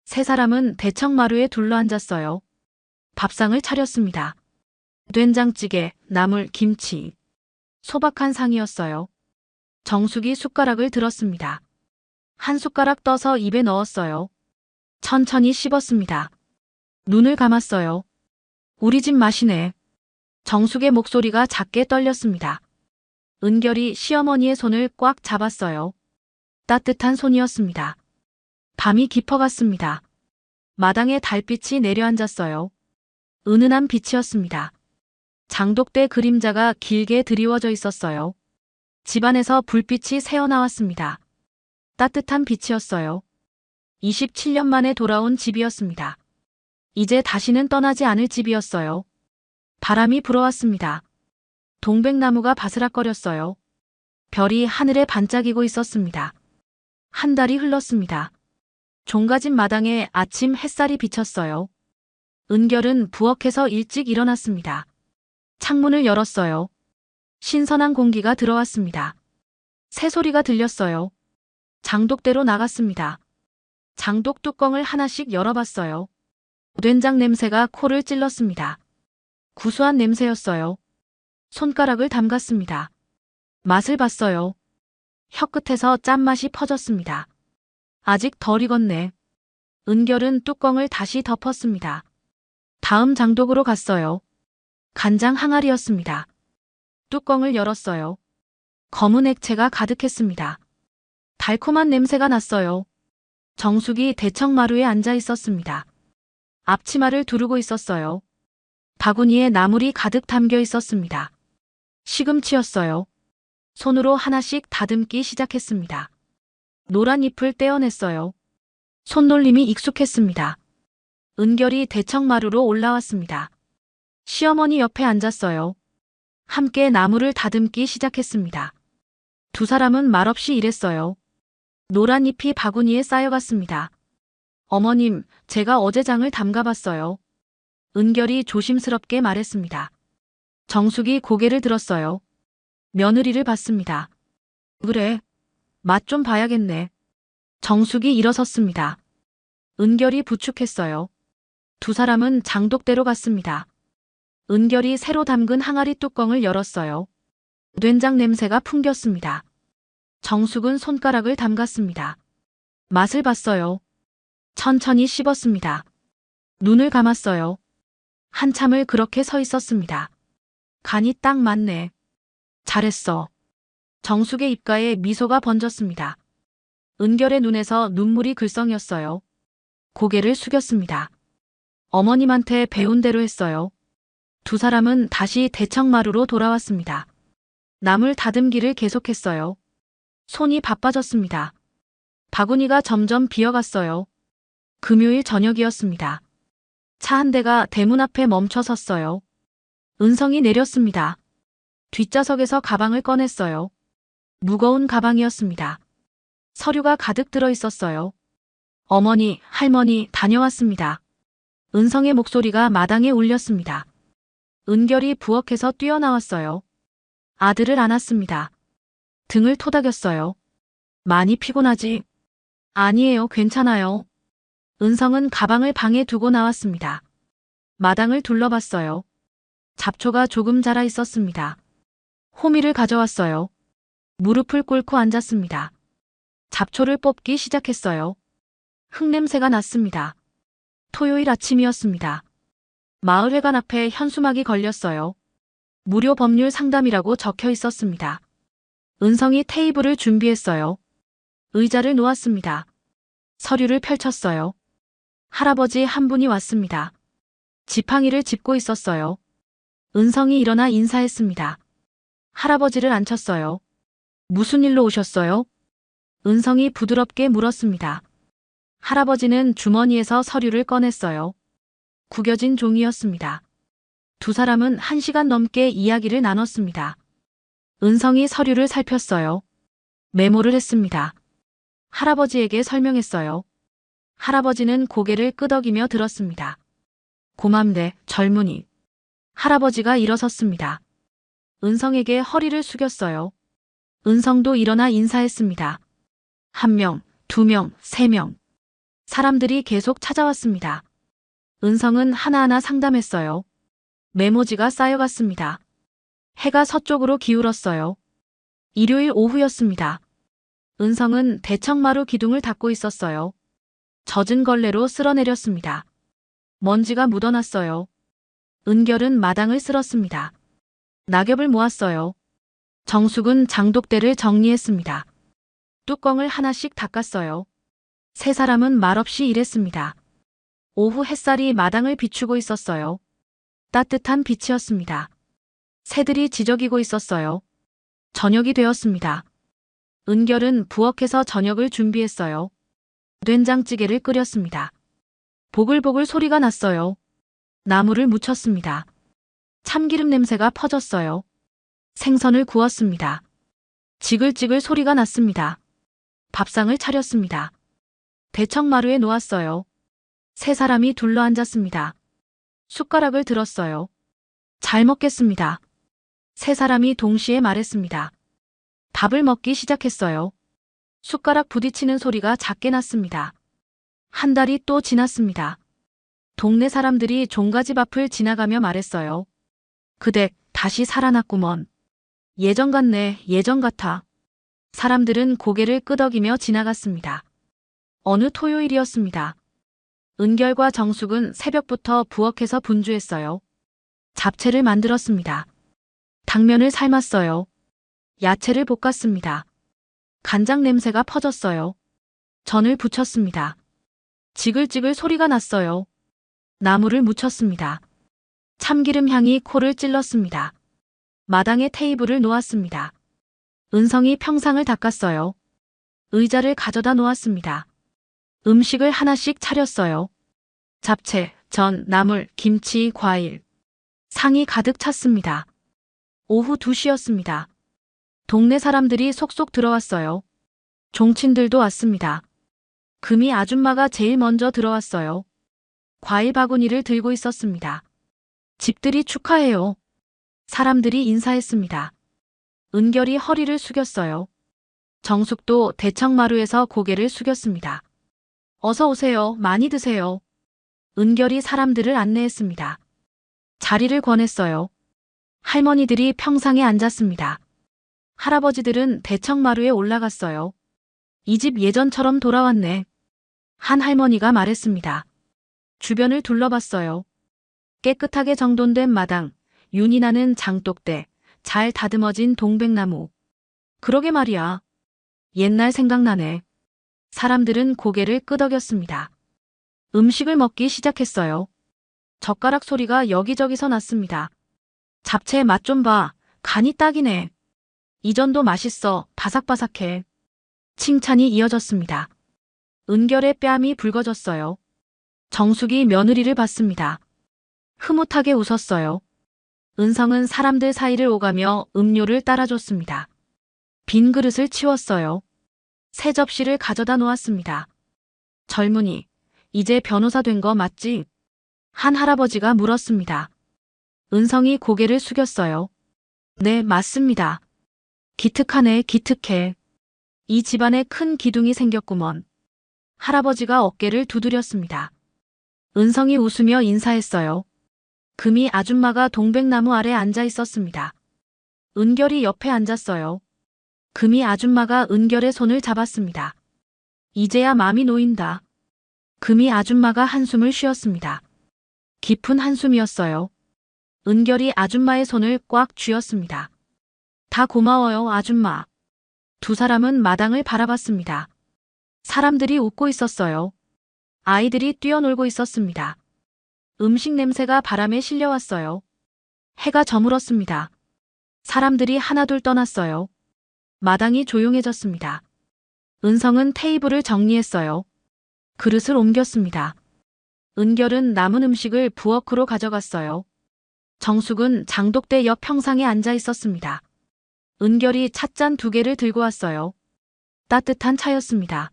세 사람은 대청마루에 둘러앉았어요. 밥상을 차렸습니다. 된장찌개, 나물, 김치. 소박한 상이었어요. 정숙이 숟가락을 들었습니다. 한 숟가락 떠서 입에 넣었어요. 천천히 씹었습니다. 눈을 감았어요. 우리 집 맛이네. 정숙의 목소리가 작게 떨렸습니다. 은결이 시어머니의 손을 꽉 잡았어요. 따뜻한 손이었습니다. 밤이 깊어갔습니다. 마당에 달빛이 내려앉았어요. 은은한 빛이었습니다. 장독대 그림자가 길게 드리워져 있었어요. 집안에서 불빛이 새어나왔습니다. 따뜻한 빛이었어요. 27년 만에 돌아온 집이었습니다. 이제 다시는 떠나지 않을 집이었어요. 바람이 불어왔습니다. 동백나무가 바스락거렸어요. 별이 하늘에 반짝이고 있었습니다. 한 달이 흘렀습니다. 종가집 마당에 아침 햇살이 비쳤어요. 은결은 부엌에서 일찍 일어났습니다. 창문을 열었어요. 신선한 공기가 들어왔습니다. 새소리가 들렸어요. 장독대로 나갔습니다. 장독 뚜껑을 하나씩 열어봤어요. 된장 냄새가 코를 찔렀습니다. 구수한 냄새였어요. 손가락을 담갔습니다. 맛을 봤어요. 혀끝에서 짠맛이 퍼졌습니다. 아직 덜 익었네. 은결은 뚜껑을 다시 덮었습니다. 다음 장독으로 갔어요. 간장 항아리였습니다. 뚜껑을 열었어요. 검은 액체가 가득했습니다. 달콤한 냄새가 났어요. 정숙이 대청마루에 앉아 있었습니다. 앞치마를 두르고 있었어요. 바구니에 나물이 가득 담겨 있었습니다. 시금치였어요. 손으로 하나씩 다듬기 시작했습니다. 노란 잎을 떼어냈어요. 손놀림이 익숙했습니다. 은결이 대청마루로 올라왔습니다. 시어머니 옆에 앉았어요. 함께 나물을 다듬기 시작했습니다. 두 사람은 말없이 일했어요. 노란 잎이 바구니에 쌓여갔습니다. 어머님, 제가 어제 장을 담가봤어요. 은결이 조심스럽게 말했습니다. 정숙이 고개를 들었어요. 며느리를 봤습니다. 그래, 맛 좀 봐야겠네. 정숙이 일어섰습니다. 은결이 부축했어요. 두 사람은 장독대로 갔습니다. 은결이 새로 담근 항아리 뚜껑을 열었어요. 된장 냄새가 풍겼습니다. 정숙은 손가락을 담갔습니다. 맛을 봤어요. 천천히 씹었습니다. 눈을 감았어요. 한참을 그렇게 서 있었습니다. 간이 딱 맞네. 잘했어. 정숙의 입가에 미소가 번졌습니다. 은결의 눈에서 눈물이 글썽였어요. 고개를 숙였습니다. 어머님한테 배운 대로 했어요. 두 사람은 다시 대청마루로 돌아왔습니다. 나물 다듬기를 계속했어요. 손이 바빠졌습니다. 바구니가 점점 비어갔어요. 금요일 저녁이었습니다. 차 한 대가 대문 앞에 멈춰 섰어요. 은성이 내렸습니다. 뒷좌석에서 가방을 꺼냈어요. 무거운 가방이었습니다. 서류가 가득 들어 있었어요. 어머니, 할머니, 다녀왔습니다. 은성의 목소리가 마당에 울렸습니다. 은결이 부엌에서 뛰어나왔어요. 아들을 안았습니다. 등을 토닥였어요. 많이 피곤하지? 아니에요, 괜찮아요. 은성은 가방을 방에 두고 나왔습니다. 마당을 둘러봤어요. 잡초가 조금 자라 있었습니다. 호미를 가져왔어요. 무릎을 꿇고 앉았습니다. 잡초를 뽑기 시작했어요. 흙냄새가 났습니다. 토요일 아침이었습니다. 마을회관 앞에 현수막이 걸렸어요. 무료 법률 상담이라고 적혀 있었습니다. 은성이 테이블을 준비했어요. 의자를 놓았습니다. 서류를 펼쳤어요. 할아버지 한 분이 왔습니다. 지팡이를 짚고 있었어요. 은성이 일어나 인사했습니다. 할아버지를 앉혔어요. 무슨 일로 오셨어요? 은성이 부드럽게 물었습니다. 할아버지는 주머니에서 서류를 꺼냈어요. 구겨진 종이였습니다. 두 사람은 1시간 넘게 이야기를 나눴습니다. 은성이 서류를 살폈어요. 메모를 했습니다. 할아버지에게 설명했어요. 할아버지는 고개를 끄덕이며 들었습니다. 고맘대 젊은이. 할아버지가 일어섰습니다. 은성에게 허리를 숙였어요. 은성도 일어나 인사했습니다. 1명, 2명, 3명. 사람들이 계속 찾아왔습니다. 은성은 하나하나 상담했어요. 메모지가 쌓여갔습니다. 해가 서쪽으로 기울었어요. 일요일 오후였습니다. 은성은 대청마루 기둥을 닦고 있었어요. 젖은 걸레로 쓸어내렸습니다. 먼지가 묻어났어요. 은결은 마당을 쓸었습니다. 낙엽을 모았어요. 정숙은 장독대를 정리했습니다. 뚜껑을 하나씩 닦았어요. 세 사람은 말없이 일했습니다. 오후 햇살이 마당을 비추고 있었어요. 따뜻한 빛이었습니다. 새들이 지저귀고 있었어요. 저녁이 되었습니다. 은결은 부엌에서 저녁을 준비했어요. 된장찌개를 끓였습니다. 보글보글 소리가 났어요. 나물을 무쳤습니다. 참기름 냄새가 퍼졌어요. 생선을 구웠습니다. 지글지글 소리가 났습니다. 밥상을 차렸습니다. 대청마루에 놓았어요. 세 사람이 둘러앉았습니다. 숟가락을 들었어요. 잘 먹겠습니다. 세 사람이 동시에 말했습니다. 밥을 먹기 시작했어요. 숟가락 부딪히는 소리가 작게 났습니다. 한 달이 또 지났습니다. 동네 사람들이 종가집 앞을 지나가며 말했어요. 그 댁 다시 살아났구먼. 예전 같네, 예전 같아. 사람들은 고개를 끄덕이며 지나갔습니다. 어느 토요일이었습니다. 은결과 정숙은 새벽부터 부엌에서 분주했어요. 잡채를 만들었습니다. 당면을 삶았어요. 야채를 볶았습니다. 간장 냄새가 퍼졌어요. 전을 부쳤습니다. 지글지글 소리가 났어요. 나물을 무쳤습니다. 참기름 향이 코를 찔렀습니다. 마당에 테이블을 놓았습니다. 은성이 평상을 닦았어요. 의자를 가져다 놓았습니다. 음식을 하나씩 차렸어요. 잡채, 전, 나물, 김치, 과일. 상이 가득 찼습니다. 오후 2시였습니다. 동네 사람들이 속속 들어왔어요. 종친들도 왔습니다. 금이 아줌마가 제일 먼저 들어왔어요. 과일 바구니를 들고 있었습니다. 집들이 축하해요. 사람들이 인사했습니다. 은결이 허리를 숙였어요. 정숙도 대청마루에서 고개를 숙였습니다. 어서 오세요. 많이 드세요. 은결이 사람들을 안내했습니다. 자리를 권했어요. 할머니들이 평상에 앉았습니다. 할아버지들은 대청마루에 올라갔어요. 이 집 예전처럼 돌아왔네. 한 할머니가 말했습니다. 주변을 둘러봤어요. 깨끗하게 정돈된 마당, 윤이 나는 장독대, 잘 다듬어진 동백나무. 그러게 말이야. 옛날 생각나네. 사람들은 고개를 끄덕였습니다. 음식을 먹기 시작했어요. 젓가락 소리가 여기저기서 났습니다. 잡채 맛 좀 봐. 간이 딱이네. 이전도 맛있어. 바삭바삭해. 칭찬이 이어졌습니다. 은결의 뺨이 붉어졌어요. 정숙이 며느리를 봤습니다. 흐뭇하게 웃었어요. 은성은 사람들 사이를 오가며 음료를 따라줬습니다. 빈 그릇을 치웠어요. 새 접시를 가져다 놓았습니다. 젊은이, 이제 변호사 된 거 맞지? 한 할아버지가 물었습니다. 은성이 고개를 숙였어요. 네, 맞습니다. 기특하네, 기특해. 이 집안에 큰 기둥이 생겼구먼. 할아버지가 어깨를 두드렸습니다. 은성이 웃으며 인사했어요. 금이 아줌마가 동백나무 아래 앉아 있었습니다. 은결이 옆에 앉았어요. 금이 아줌마가 은결의 손을 잡았습니다. 이제야 맘이 놓인다. 금이 아줌마가 한숨을 쉬었습니다. 깊은 한숨이었어요. 은결이 아줌마의 손을 꽉 쥐었습니다. 다 고마워요, 아줌마. 두 사람은 마당을 바라봤습니다. 사람들이 웃고 있었어요. 아이들이 뛰어놀고 있었습니다. 음식 냄새가 바람에 실려왔어요. 해가 저물었습니다. 사람들이 하나둘 떠났어요. 마당이 조용해졌습니다. 은성은 테이블을 정리했어요. 그릇을 옮겼습니다. 은결은 남은 음식을 부엌으로 가져갔어요. 정숙은 장독대 옆 평상에 앉아 있었습니다. 은결이 찻잔 2개를 들고 왔어요. 따뜻한 차였습니다.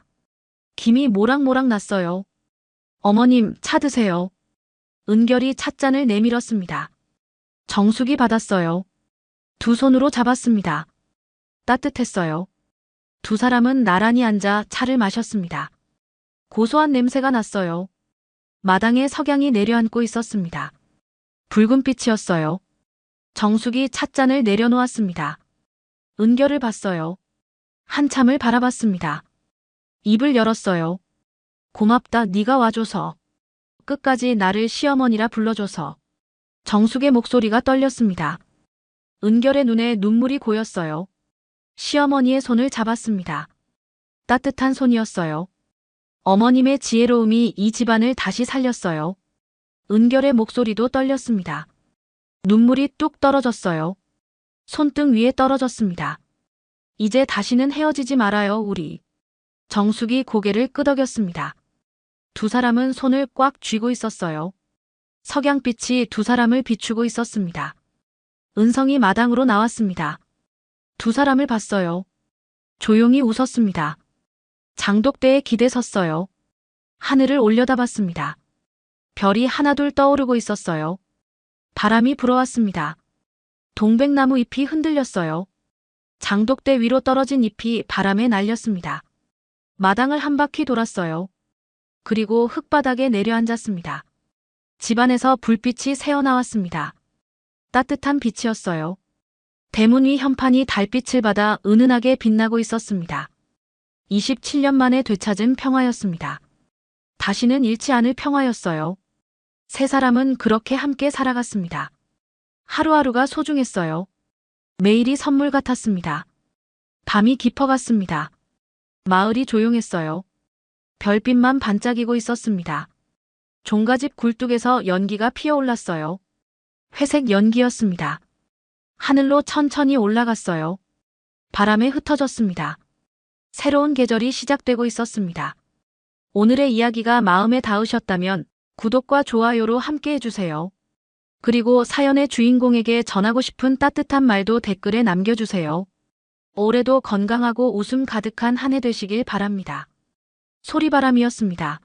김이 모락모락 났어요. 어머님, 차 드세요. 은결이 찻잔을 내밀었습니다. 정숙이 받았어요. 두 손으로 잡았습니다. 따뜻했어요. 두 사람은 나란히 앉아 차를 마셨습니다. 고소한 냄새가 났어요. 마당에 석양이 내려앉고 있었습니다. 붉은 빛이었어요. 정숙이 찻잔을 내려놓았습니다. 은결을 봤어요. 한참을 바라봤습니다. 입을 열었어요. 고맙다, 네가 와줘서. 끝까지 나를 시어머니라 불러줘서. 정숙의 목소리가 떨렸습니다. 은결의 눈에 눈물이 고였어요. 시어머니의 손을 잡았습니다. 따뜻한 손이었어요. 어머님의 지혜로움이 이 집안을 다시 살렸어요. 은결의 목소리도 떨렸습니다. 눈물이 뚝 떨어졌어요. 손등 위에 떨어졌습니다. 이제 다시는 헤어지지 말아요, 우리. 정숙이 고개를 끄덕였습니다. 두 사람은 손을 꽉 쥐고 있었어요. 석양빛이 두 사람을 비추고 있었습니다. 은성이 마당으로 나왔습니다. 두 사람을 봤어요. 조용히 웃었습니다. 장독대에 기대 섰어요. 하늘을 올려다봤습니다. 별이 하나둘 떠오르고 있었어요. 바람이 불어왔습니다. 동백나무 잎이 흔들렸어요. 장독대 위로 떨어진 잎이 바람에 날렸습니다. 마당을 한 바퀴 돌았어요. 그리고 흙바닥에 내려앉았습니다. 집안에서 불빛이 새어나왔습니다. 따뜻한 빛이었어요. 대문 위 현판이 달빛을 받아 은은하게 빛나고 있었습니다. 27년 만에 되찾은 평화였습니다. 다시는 잃지 않을 평화였어요. 세 사람은 그렇게 함께 살아갔습니다. 하루하루가 소중했어요. 매일이 선물 같았습니다. 밤이 깊어갔습니다. 마을이 조용했어요. 별빛만 반짝이고 있었습니다. 종갓집 굴뚝에서 연기가 피어올랐어요. 회색 연기였습니다. 하늘로 천천히 올라갔어요. 바람에 흩어졌습니다. 새로운 계절이 시작되고 있었습니다. 오늘의 이야기가 마음에 닿으셨다면 구독과 좋아요로 함께 해주세요. 그리고 사연의 주인공에게 전하고 싶은 따뜻한 말도 댓글에 남겨주세요. 올해도 건강하고 웃음 가득한 한 해 되시길 바랍니다. 소리바람이었습니다.